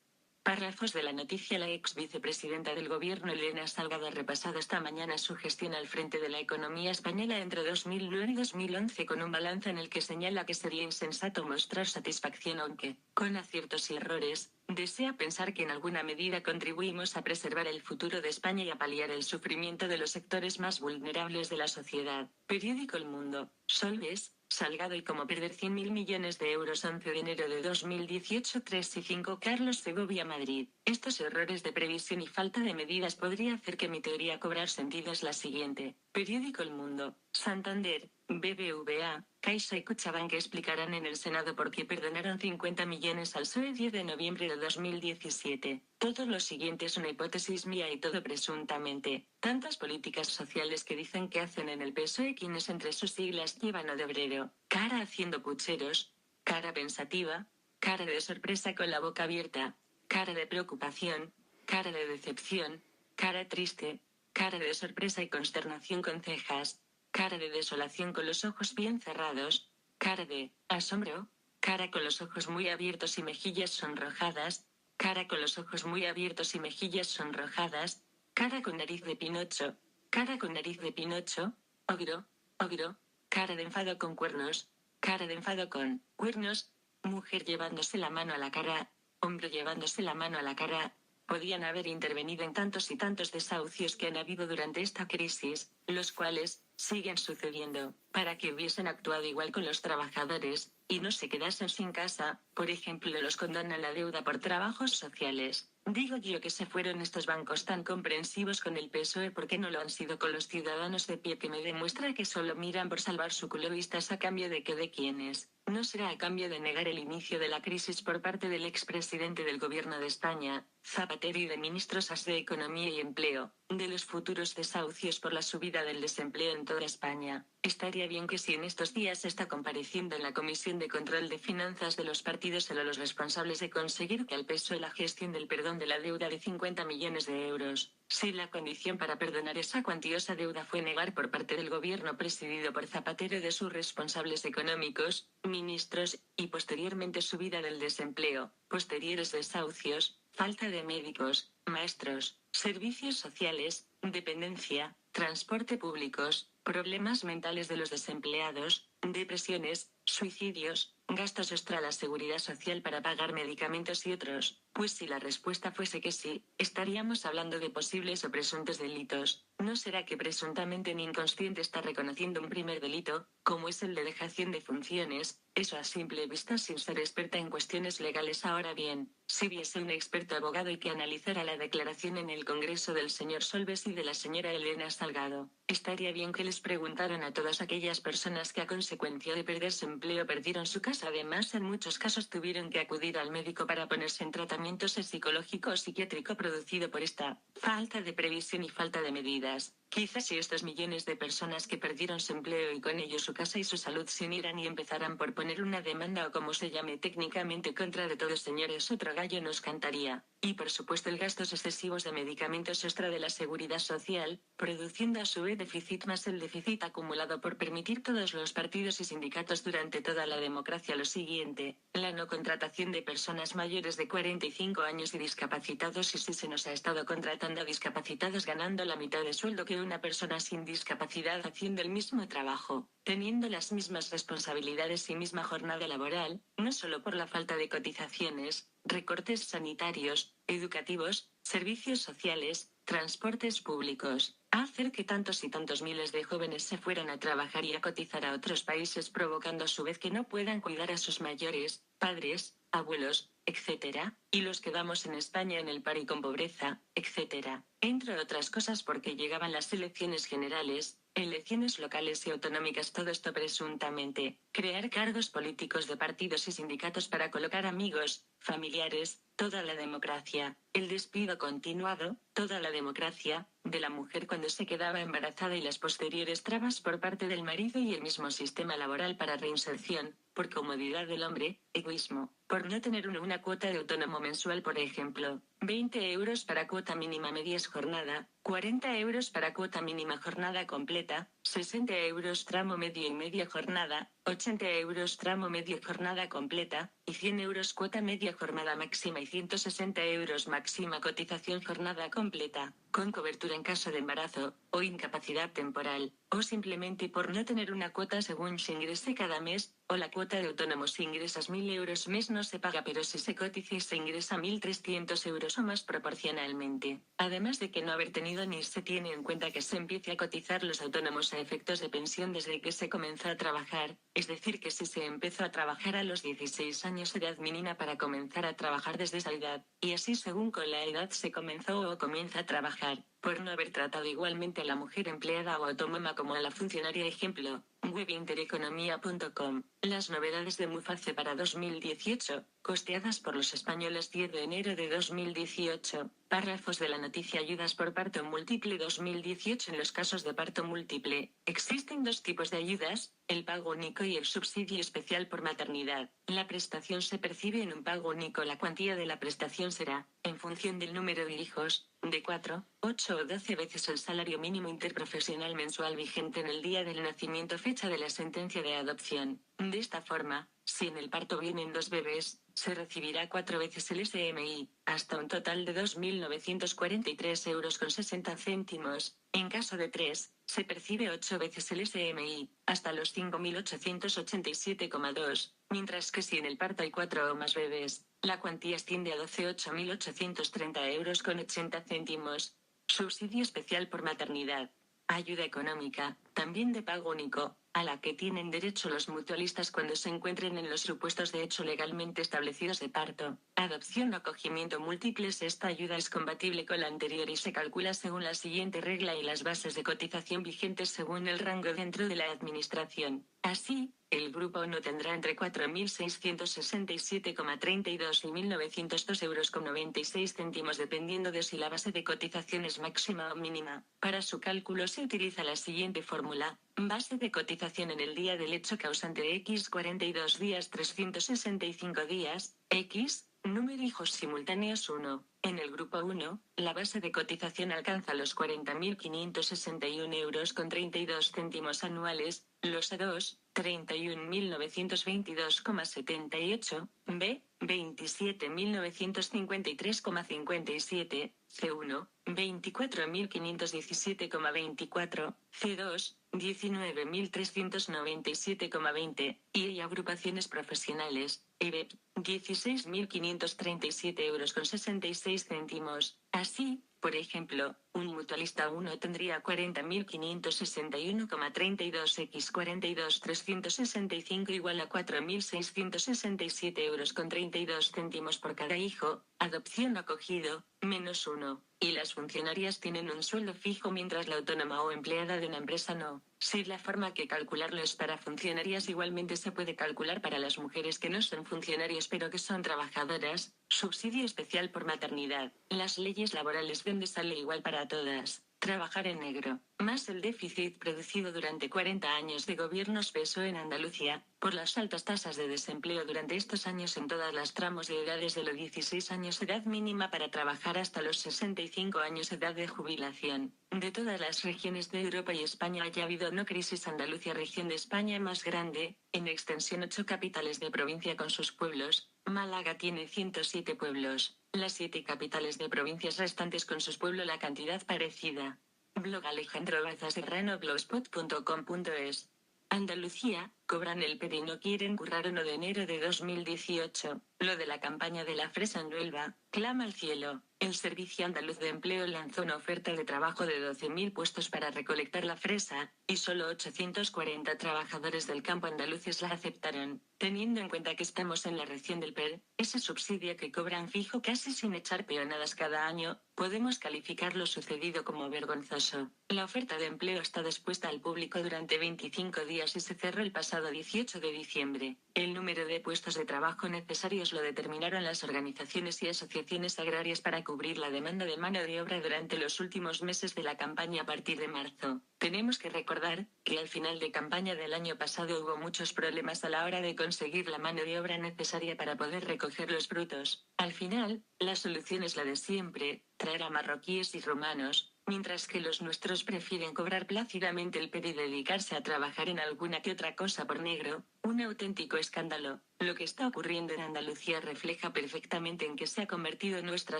Párrafos de la noticia. La ex vicepresidenta del gobierno Elena Salgado ha repasado esta mañana su gestión al frente de la economía española entre 2009 y 2011 con un balance en el que señala que sería insensato mostrar satisfacción, aunque, con aciertos y errores, desea pensar que en alguna medida contribuimos a preservar el futuro de España y a paliar el sufrimiento de los sectores más vulnerables de la sociedad. Periódico El Mundo. Solbes, Salgado y cómo perder 100.000 millones de euros. 11 de enero de 2018, 3 y 5. Carlos Segovia, Madrid. Estos errores de previsión y falta de medidas podría hacer que mi teoría cobrar sentido. Es la siguiente. Periódico El Mundo. Santander, BBVA, Caixa y Kutxabank explicarán en el Senado por qué perdonaron 50 millones al PSOE. 10 de noviembre de 2017. Todo lo siguiente es una hipótesis mía y todo presuntamente. Tantas políticas sociales que dicen que hacen en el PSOE quienes entre sus siglas llevan o de obrero, cara haciendo pucheros, cara pensativa, cara de sorpresa con la boca abierta, cara de preocupación, cara de decepción, cara triste, cara de sorpresa y consternación con cejas, cara de desolación con los ojos bien cerrados, cara de asombro, cara con los ojos muy abiertos y mejillas sonrojadas, cara con los ojos muy abiertos y mejillas sonrojadas, cara con nariz de Pinocho, cara con nariz de Pinocho, ogro, ogro, cara de enfado con cuernos, cara de enfado con cuernos, mujer llevándose la mano a la cara, hombre llevándose la mano a la cara. Podían haber intervenido en tantos y tantos desahucios que han habido durante esta crisis, los cuales siguen sucediendo, para que hubiesen actuado igual con los trabajadores, y no se quedasen sin casa. Por ejemplo, los condonan la deuda por trabajos sociales. Digo yo que se fueron estos bancos tan comprensivos con el PSOE, porque no lo han sido con los ciudadanos de pie, que me demuestra que solo miran por salvar su culo vistas a cambio de que de quienes. No será a cambio de negar el inicio de la crisis por parte del expresidente del gobierno de España, Zapatero, y de ministros de Economía y Empleo, de los futuros desahucios por la subida del desempleo en toda España. Estaría bien que si en estos días está compareciendo en la Comisión de Control de Finanzas de los partidos a los responsables de conseguir que al PSOE la gestión del perdón de la deuda de 50 millones de euros, si la condición para perdonar esa cuantiosa deuda fue negar por parte del gobierno presidido por Zapatero de sus responsables económicos, ministros, y posteriormente subida del desempleo, posteriores desahucios, falta de médicos, maestros, servicios sociales, dependencia, transporte públicos, problemas mentales de los desempleados, depresiones, Suicidios, gastos extra a la seguridad social para pagar medicamentos y otros. Pues si la respuesta fuese que sí, estaríamos hablando de posibles o presuntos delitos. ¿No será que presuntamente ni inconsciente está reconociendo un primer delito, como es el de dejación de funciones? Eso a simple vista sin ser experta en cuestiones legales. Ahora bien, si viese un experto abogado y que analizara la declaración en el Congreso del señor Solbes y de la señora Elena Salgado, estaría bien que les preguntaran a todas aquellas personas que a consecuencia de perder su empleo perdieron su casa. Además, en muchos casos tuvieron que acudir al médico para ponerse en tratamiento psicológico o psiquiátrico producido por esta falta de previsión y falta de medidas. Quizás si estos millones de personas que perdieron su empleo y con ello su casa y su salud se unieran y empezaran por poner una demanda o como se llame técnicamente contra de todos, señores, otro gallo nos cantaría. Y por supuesto el gastos excesivos de medicamentos extra de la seguridad social, produciendo a su vez déficit más el déficit acumulado por permitir todos los partidos y sindicatos durante toda la democracia. Lo siguiente, la no contratación de personas mayores de 45 años y discapacitados. Y si se nos ha estado contratando a discapacitados ganando la mitad de sueldo que una persona sin discapacidad haciendo el mismo trabajo, teniendo las mismas responsabilidades y misma jornada laboral, no solo por la falta de cotizaciones, recortes sanitarios, educativos, servicios sociales, transportes públicos, a hacer que tantos y tantos miles de jóvenes se fueran a trabajar y a cotizar a otros países, provocando a su vez que no puedan cuidar a sus mayores, padres, abuelos, etc., y los quedamos en España en el paro y con pobreza, etc., entre otras cosas porque llegaban las elecciones generales, elecciones locales y autonómicas. Todo esto presuntamente, crear cargos políticos de partidos y sindicatos para colocar amigos, familiares, toda la democracia, el despido continuado, toda la democracia, de la mujer cuando se quedaba embarazada y las posteriores trabas por parte del marido y el mismo sistema laboral para reinserción, por comodidad del hombre, egoísmo, por no tener una cuota de autónomo mensual, por ejemplo, 20 euros para cuota mínima medias jornada, 40 euros para cuota mínima jornada completa, 60 euros tramo medio y media jornada, 80 euros tramo medio jornada completa, y 100 euros cuota media jornada máxima y 160 euros máxima cotización jornada completa, con cobertura en caso de embarazo, o incapacidad temporal, o simplemente por no tener una cuota según se ingrese cada mes, o la cuota de autónomo. Si ingresas 1.000 euros mes no se paga, pero si se cotiza y se ingresa 1.300 euros o más proporcionalmente. Además de que no haber tenido ni se tiene en cuenta que se empiece a cotizar los autónomos a efectos de pensión desde que se comenzó a trabajar, es decir que si se empezó a trabajar a los 16 años edad mínima para comenzar a trabajar desde esa edad, y así según con la edad se comenzó o comienza a trabajar, por no haber tratado igualmente a la mujer empleada o autónoma como a la funcionaria. Ejemplo, webintereconomía.com. Las novedades de Muface para 2018, costeadas por los españoles 10 de enero de 2018. Párrafos de la noticia: ayudas por parto múltiple 2018. En los casos de parto múltiple, existen dos tipos de ayudas, el pago único y el subsidio especial por maternidad. La prestación se percibe en un pago único. La cuantía de la prestación será, en función del número de hijos, de 4, 8 o 12 veces el salario mínimo interprofesional mensual vigente en el día del nacimiento, fecha de la sentencia de adopción. De esta forma, si en el parto vienen 2 bebés, se recibirá 4 veces el SMI, hasta un total de 2.943 euros con 60 céntimos. En caso de 3, se percibe 8 veces el SMI, hasta los 5.887,2, mientras que si en el parto hay 4 o más bebés, la cuantía asciende a 12.830 euros con 80 céntimos. Subsidio especial por maternidad. Ayuda económica, también de pago único, a la que tienen derecho los mutualistas cuando se encuentren en los supuestos de hecho legalmente establecidos de parto, adopción o acogimiento múltiples. Esta ayuda es compatible con la anterior y se calcula según la siguiente regla y las bases de cotización vigentes según el rango dentro de la administración. Así, el grupo 1 tendrá entre 4.667,32 y 1.902 euros con 96 céntimos dependiendo de si la base de cotización es máxima o mínima. Para su cálculo se utiliza la siguiente fórmula: base de cotización en el día del hecho causante de X 42 días 365 días, X, número de hijos simultáneos 1. En el grupo 1, la base de cotización alcanza los 40.561 euros con 32 céntimos anuales, los A2, 31.922,78, B, 27.953,57, C1, 24.517,24, C2, 19.397,20, y agrupaciones profesionales, EBEP, 16.537 euros con 66 céntimos. Así, por ejemplo, un mutualista 1 tendría 40.561,32 x 42.365 igual a 4.667 euros con 32 céntimos por cada hijo, adopción acogido, menos 1. Y las funcionarias tienen un sueldo fijo mientras la autónoma o empleada de una empresa no. Si la forma que calcularlo es para funcionarias igualmente se puede calcular para las mujeres que no son funcionarios pero que son trabajadoras, subsidio especial por maternidad, las leyes laborales donde sale igual para todas. Trabajar en negro, más el déficit producido durante 40 años de gobiernos PSOE en Andalucía, por las altas tasas de desempleo durante estos años en todas las tramos de edades de los 16 años edad mínima para trabajar hasta los 65 años edad de jubilación. De todas las regiones de Europa y España haya habido no crisis Andalucía región de España más grande, en extensión 8 capitales de provincia con sus pueblos, Málaga tiene 107 pueblos, las 7 capitales de provincias restantes con sus pueblos la cantidad parecida. Blog Alejandro Baza Serrano blogspot.com.es. Andalucía, cobran el PER y no quieren currar 1 de enero de 2018. Lo de la campaña de la fresa en Huelva, clama al cielo. El Servicio Andaluz de Empleo lanzó una oferta de trabajo de 12.000 puestos para recolectar la fresa, y solo 840 trabajadores del campo andaluces la aceptaron. Teniendo en cuenta que estamos en la región del PER, ese subsidio que cobran fijo casi sin echar peonadas cada año, podemos calificar lo sucedido como vergonzoso. La oferta de empleo está dispuesta al público durante 25 días y se cerró el pasado 18 de diciembre. El número de puestos de trabajo necesarios lo determinaron las organizaciones y asociaciones agrarias para cubrir la demanda de mano de obra durante los últimos meses de la campaña a partir de marzo. Tenemos que recordar que al final de campaña del año pasado hubo muchos problemas a la hora de conseguir la mano de obra necesaria para poder recoger los frutos. Al final, la solución es la de siempre, traer a marroquíes y rumanos, mientras que los nuestros prefieren cobrar plácidamente el PER y dedicarse a trabajar en alguna que otra cosa por negro. Un auténtico escándalo. Lo que está ocurriendo en Andalucía refleja perfectamente en qué se ha convertido nuestra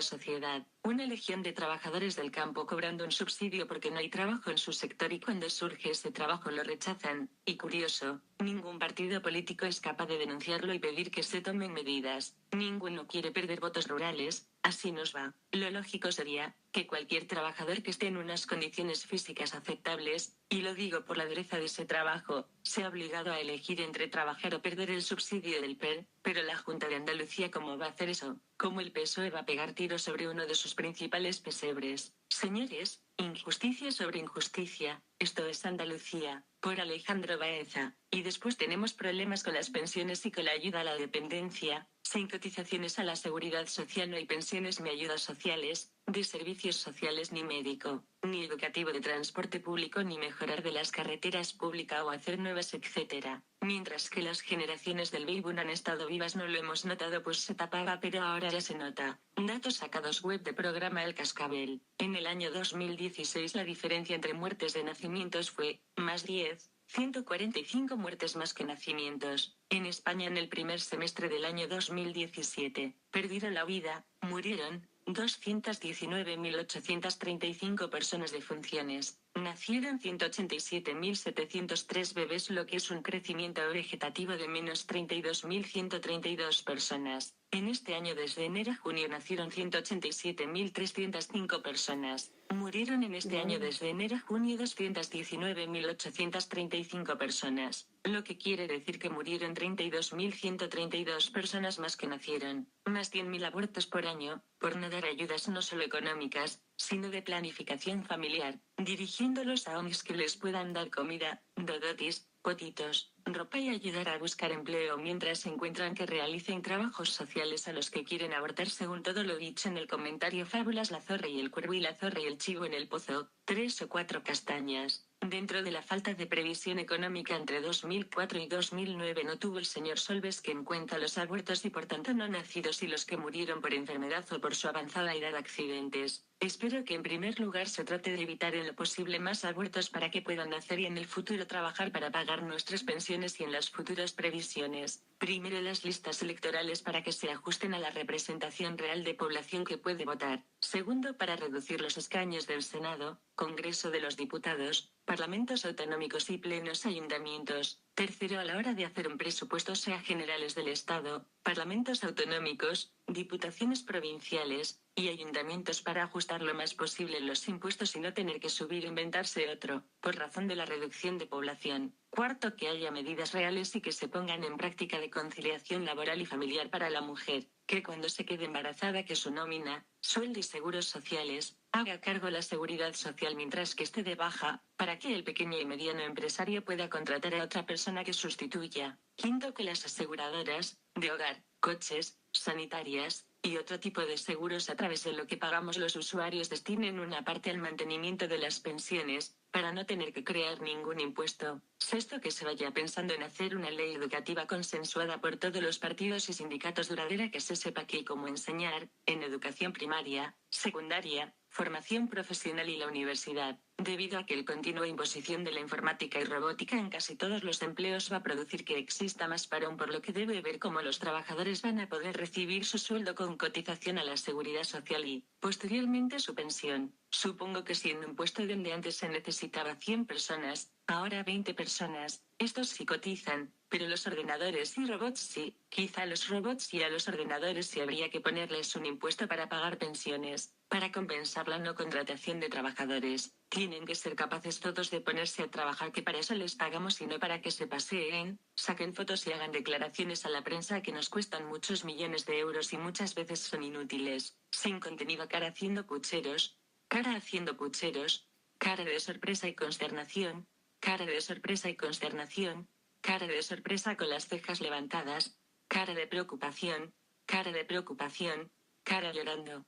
sociedad. Una legión de trabajadores del campo cobrando un subsidio porque no hay trabajo en su sector y cuando surge ese trabajo lo rechazan. Y curioso, ningún partido político es capaz de denunciarlo y pedir que se tomen medidas. Ninguno quiere perder votos rurales. Así nos va. Lo lógico sería que cualquier trabajador que esté en unas condiciones físicas aceptables, y lo digo por la dureza de ese trabajo, sea obligado a elegir entre trabajar o perder el subsidio del PER, pero la Junta de Andalucía ¿cómo va a hacer eso? ¿Cómo el PSOE va a pegar tiros sobre uno de sus principales pesebres? Señores, injusticia sobre injusticia, esto es Andalucía, por Alejandro Baeza. Y después tenemos problemas con las pensiones y con la ayuda a la dependencia. Sin cotizaciones a la seguridad social no hay pensiones ni ayudas sociales, de servicios sociales ni médico, ni educativo de transporte público ni mejorar de las carreteras públicas o hacer nuevas etc. Mientras que las generaciones del baby boom han estado vivas no lo hemos notado pues se tapaba pero ahora ya se nota. Datos sacados web de programa El Cascabel. En el año 2016 la diferencia entre muertes de nacimientos fue, más 10. 145 muertes más que nacimientos. En España en el primer semestre del año 2017, perdieron la vida, murieron, 219.835 personas de funciones. Nacieron 187.703 bebés lo que es un crecimiento vegetativo de menos 32.132 personas. En este año desde enero a junio nacieron 187.305 personas. Murieron en este año desde enero a junio 219.835 personas, lo que quiere decir que murieron 32.132 personas más que nacieron, más 100.000 abortos por año, por no dar ayudas no solo económicas, sino de planificación familiar, dirigiéndolos a ONGs que les puedan dar comida, dodotis, potitos, ropa y ayudar a buscar empleo mientras encuentran que realicen trabajos sociales a los que quieren abortar según todo lo dicho en el comentario Fábulas La Zorra y el Cuervo y la Zorra y el Chivo en el Pozo, 3 o 4 castañas. Dentro de la falta de previsión económica entre 2004 y 2009 no tuvo el señor Solbes que en cuenta los abortos y por tanto no nacidos y los que murieron por enfermedad o por su avanzada edad accidentes. Espero que en primer lugar se trate de evitar en lo posible más abortos para que puedan nacer y en el futuro trabajar para pagar nuestras pensiones y en las futuras previsiones. Primero las listas electorales para que se ajusten a la representación real de población que puede votar. Segundo, para reducir los escaños del Senado, Congreso de los Diputados, parlamentos autonómicos y plenos ayuntamientos. Tercero, a la hora de hacer un presupuesto sea generales del Estado, parlamentos autonómicos, diputaciones provinciales y ayuntamientos para ajustar lo más posible los impuestos y no tener que subir e inventarse otro, por razón de la reducción de población. Cuarto, que haya medidas reales y que se pongan en práctica de conciliación laboral y familiar para la mujer, que cuando se quede embarazada que su nómina, sueldo y seguros sociales, haga cargo la seguridad social mientras que esté de baja, para que el pequeño y mediano empresario pueda contratar a otra persona que sustituya. Quinto, que las aseguradoras, de hogar, coches, sanitarias, y otro tipo de seguros a través de lo que pagamos los usuarios destinen una parte al mantenimiento de las pensiones, para no tener que crear ningún impuesto. Sexto, que se vaya pensando en hacer una ley educativa consensuada por todos los partidos y sindicatos duradera que se sepa qué y cómo enseñar, en educación primaria, secundaria, formación profesional y la universidad, debido a que el continua imposición de la informática y robótica en casi todos los empleos va a producir que exista más parón, por lo que debe ver cómo los trabajadores van a poder recibir su sueldo con cotización a la seguridad social y, posteriormente, su pensión. Supongo que siendo un puesto donde antes se necesitaba 100 personas, ahora 20 personas, estos sí cotizan, pero los ordenadores y robots sí. Quizá a los robots y a los ordenadores sí habría que ponerles un impuesto para pagar pensiones, para compensar la no contratación de trabajadores. Tienen que ser capaces todos de ponerse a trabajar, que para eso les pagamos y no para que se paseen, saquen fotos y hagan declaraciones a la prensa que nos cuestan muchos millones de euros y muchas veces son inútiles, sin contenido, cara haciendo pucheros, cara de sorpresa y consternación, cara de sorpresa y consternación, cara de sorpresa con las cejas levantadas, cara de preocupación, cara de preocupación, cara llorando,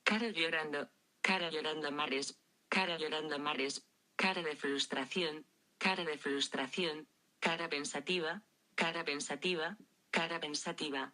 cara llorando, cara llorando mares, cara llorando mares, cara de frustración, cara de frustración, cara pensativa, cara pensativa, cara pensativa.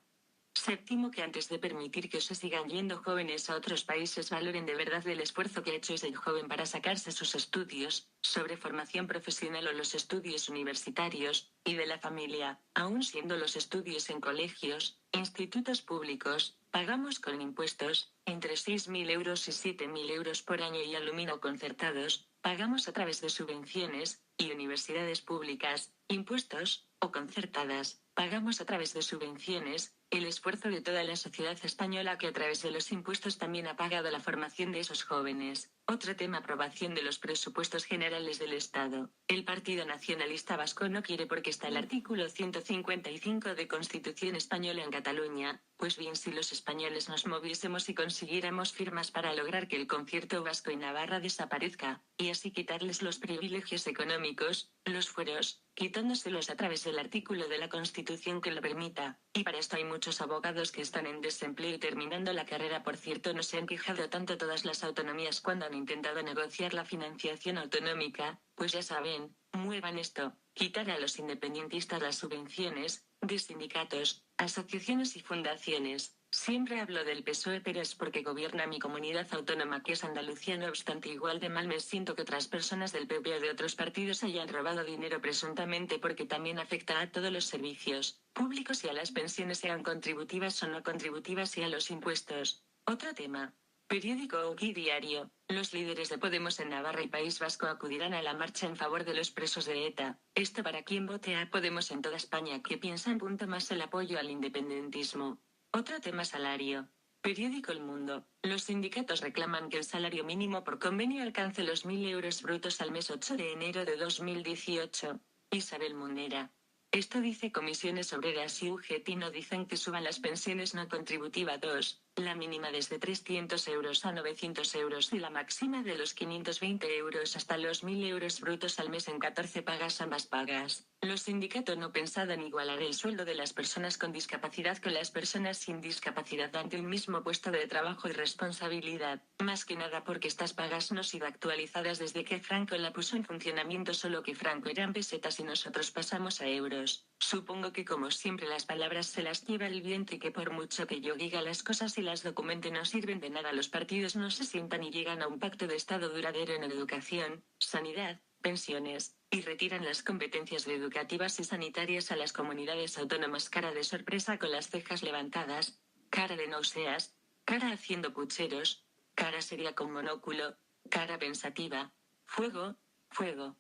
Séptimo, que antes de permitir que se sigan yendo jóvenes a otros países valoren de verdad el esfuerzo que ha hecho ese joven para sacarse sus estudios, sobre formación profesional o los estudios universitarios, y de la familia, aun siendo los estudios en colegios, institutos públicos, pagamos con impuestos, entre 6.000 euros y 7.000 euros por año y alumino concertados, pagamos a través de subvenciones, y universidades públicas, impuestos, o concertadas, pagamos a través de subvenciones, el esfuerzo de toda la sociedad española que a través de los impuestos también ha pagado la formación de esos jóvenes. Otro tema: aprobación de los presupuestos generales del Estado. El Partido Nacionalista Vasco no quiere porque está el artículo 155 de Constitución Española en Cataluña. Pues bien, si los españoles nos moviésemos y consiguiéramos firmas para lograr que el concierto vasco y Navarra desaparezca, y así quitarles los privilegios económicos, los fueros, quitándoselos a través del artículo de la Constitución que lo permita, y para esto hay muchos abogados que están en desempleo y terminando la carrera. Por cierto, no se han quejado tanto todas las autonomías cuando han intentado negociar la financiación autonómica, pues ya saben, muevan esto, quitar a los independentistas las subvenciones, de sindicatos, asociaciones y fundaciones. Siempre hablo del PSOE, pero es porque gobierna mi comunidad autónoma, que es Andalucía. No obstante, igual de mal me siento que otras personas del PP o de otros partidos hayan robado dinero presuntamente, porque también afecta a todos los servicios públicos y a las pensiones, sean contributivas o no contributivas, y a los impuestos. Otro tema. Periódico Oki Diario. Los líderes de Podemos en Navarra y País Vasco acudirán a la marcha en favor de los presos de ETA. Esto para quien vote a Podemos en toda España, que piensan punto más el apoyo al independentismo. Otro tema: salario. Periódico El Mundo. Los sindicatos reclaman que el salario mínimo por convenio alcance los 1.000 euros brutos al mes. 8 de enero de 2018. Isabel Munera. Esto dice Comisiones Obreras y UGT, y no dicen que suban las pensiones no contributivas. 2. la mínima desde 300 euros a 900 euros y la máxima de los 520 euros hasta los 1.000 euros brutos al mes en 14 pagas ambas pagas. Los sindicatos no pensaban igualar el sueldo de las personas con discapacidad con las personas sin discapacidad ante el mismo puesto de trabajo y responsabilidad, más que nada porque estas pagas no han sido actualizadas desde que Franco la puso en funcionamiento, solo que Franco eran pesetas y nosotros pasamos a euros. Supongo que como siempre las palabras se las lleva el viento y que por mucho que yo diga las cosas y las documente no sirven de nada, los partidos no se sientan y llegan a un pacto de Estado duradero en educación, sanidad, pensiones, y retiran las competencias educativas y sanitarias a las comunidades autónomas. Cara de sorpresa con las cejas levantadas, cara de náuseas, cara haciendo pucheros, cara seria con monóculo, cara pensativa, fuego, fuego.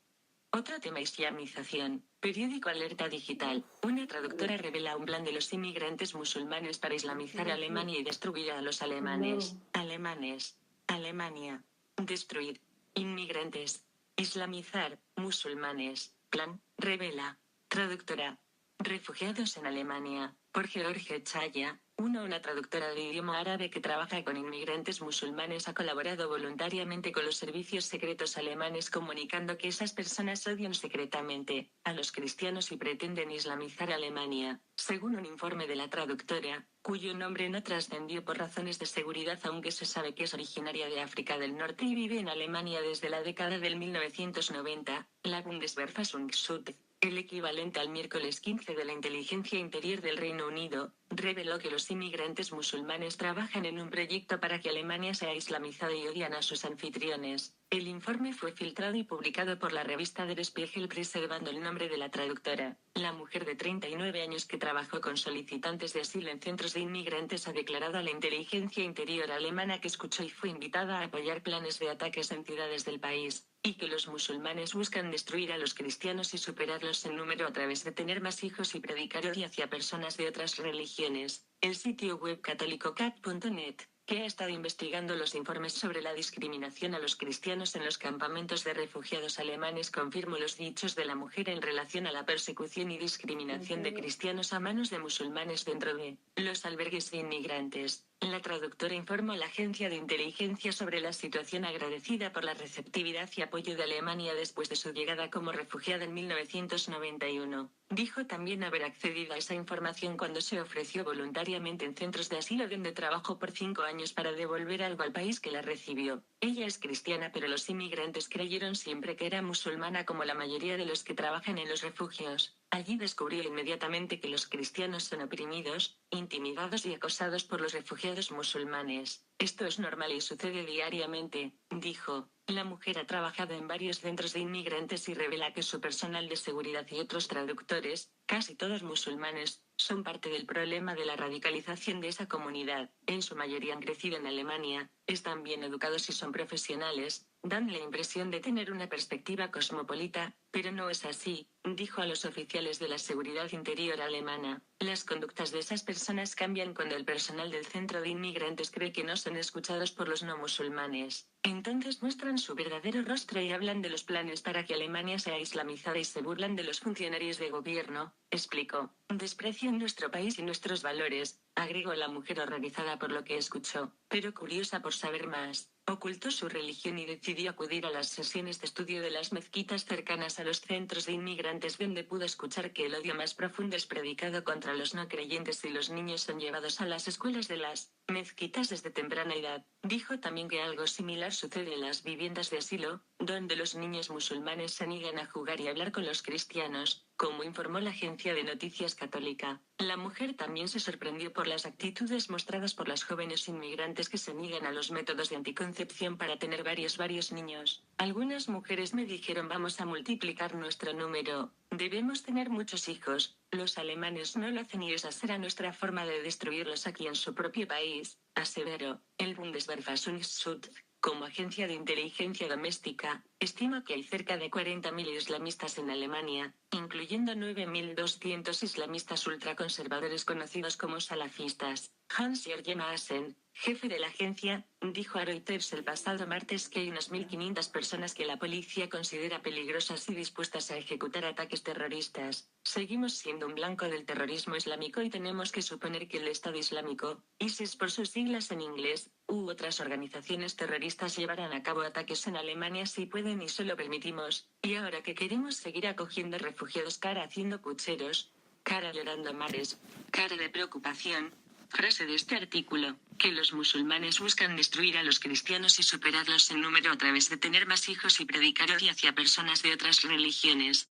Otro tema: islamización. Periódico Alerta Digital. Una traductora revela un plan de los inmigrantes musulmanes para islamizar a Alemania y destruir a los alemanes. Alemanes. Alemania. Destruir. Inmigrantes. Islamizar. Musulmanes. Plan. Revela. Traductora. Refugiados en Alemania. Por George Chaya. Una traductora de idioma árabe que trabaja con inmigrantes musulmanes ha colaborado voluntariamente con los servicios secretos alemanes, comunicando que esas personas odian secretamente a los cristianos y pretenden islamizar Alemania. Según un informe de la traductora, cuyo nombre no trascendió por razones de seguridad, aunque se sabe que es originaria de África del Norte y vive en Alemania desde la década del 1990, la Bundesverfassungsschutz, el equivalente al miércoles 15 de la inteligencia interior del Reino Unido, reveló que los inmigrantes musulmanes trabajan en un proyecto para que Alemania sea islamizada y odian a sus anfitriones. El informe fue filtrado y publicado por la revista Der Spiegel, preservando el nombre de la traductora. La mujer de 39 años que trabajó con solicitantes de asilo en centros de inmigrantes ha declarado a la inteligencia interior alemana que escuchó y fue invitada a apoyar planes de ataques en ciudades del país, y que los musulmanes buscan destruir a los cristianos y superarlos en número a través de tener más hijos y predicar odio hacia personas de otras religiones. El sitio web católicocat.net, que ha estado investigando los informes sobre la discriminación a los cristianos en los campamentos de refugiados alemanes, confirmó los dichos de la mujer en relación a la persecución y discriminación de cristianos a manos de musulmanes dentro de los albergues de inmigrantes. La traductora informó a la agencia de inteligencia sobre la situación, agradecida por la receptividad y apoyo de Alemania después de su llegada como refugiada en 1991. Dijo también haber accedido a esa información cuando se ofreció voluntariamente en centros de asilo donde trabajó por 5 años para devolver algo al país que la recibió. Ella es cristiana, pero los inmigrantes creyeron siempre que era musulmana, como la mayoría de los que trabajan en los refugios. Allí descubrió inmediatamente que los cristianos son oprimidos, intimidados y acosados por los refugiados musulmanes. Esto es normal y sucede diariamente, dijo. La mujer ha trabajado en varios centros de inmigrantes y revela que su personal de seguridad y otros traductores, casi todos musulmanes, son parte del problema de la radicalización de esa comunidad. En su mayoría han crecido en Alemania, están bien educados y son profesionales, dan la impresión de tener una perspectiva cosmopolita, pero no es así, dijo a los oficiales de la seguridad interior alemana. Las conductas de esas personas cambian cuando el personal del centro de inmigrantes cree que no son escuchados por los no musulmanes. Entonces muestran su verdadero rostro y hablan de los planes para que Alemania sea islamizada y se burlan de los funcionarios de gobierno, explicó. Desprecian nuestro país y nuestros valores, agregó la mujer, horrorizada por lo que escuchó, pero curiosa por saber más. Ocultó su religión y decidió acudir a las sesiones de estudio de las mezquitas cercanas a los centros de inmigrantes, donde pudo escuchar que el odio más profundo es predicado contra los no creyentes y los niños son llevados a las escuelas de las mezquitas desde temprana edad. Dijo también que algo similar sucede en las viviendas de asilo, donde los niños musulmanes se niegan a jugar y hablar con los cristianos, como informó la agencia de noticias católica. La mujer también se sorprendió por las actitudes mostradas por las jóvenes inmigrantes que se niegan a los métodos de anticoncepción para tener varios niños. Algunas mujeres me dijeron: vamos a multiplicar nuestro número, debemos tener muchos hijos. Los alemanes no lo hacen y esa será nuestra forma de destruirlos aquí en su propio país, aseveró. El Bundesverfassungsschutz como agencia de inteligencia doméstica, estima que hay cerca de 40.000 islamistas en Alemania, incluyendo 9.200 islamistas ultraconservadores conocidos como salafistas. Hans-Jürgen Maaßen, jefe de la agencia, dijo a Reuters el pasado martes que hay unas 1.500 personas que la policía considera peligrosas y dispuestas a ejecutar ataques terroristas. Seguimos siendo un blanco del terrorismo islámico y tenemos que suponer que el Estado Islámico, ISIS por sus siglas en inglés, u otras organizaciones terroristas llevarán a cabo ataques en Alemania si pueden y se lo permitimos, y ahora que queremos seguir acogiendo refugiados cara haciendo pucheros, cara llorando a mares, cara de preocupación. Frase de este artículo, que los musulmanes buscan destruir a los cristianos y superarlos en número a través de tener más hijos y predicar odio hacia personas de otras religiones.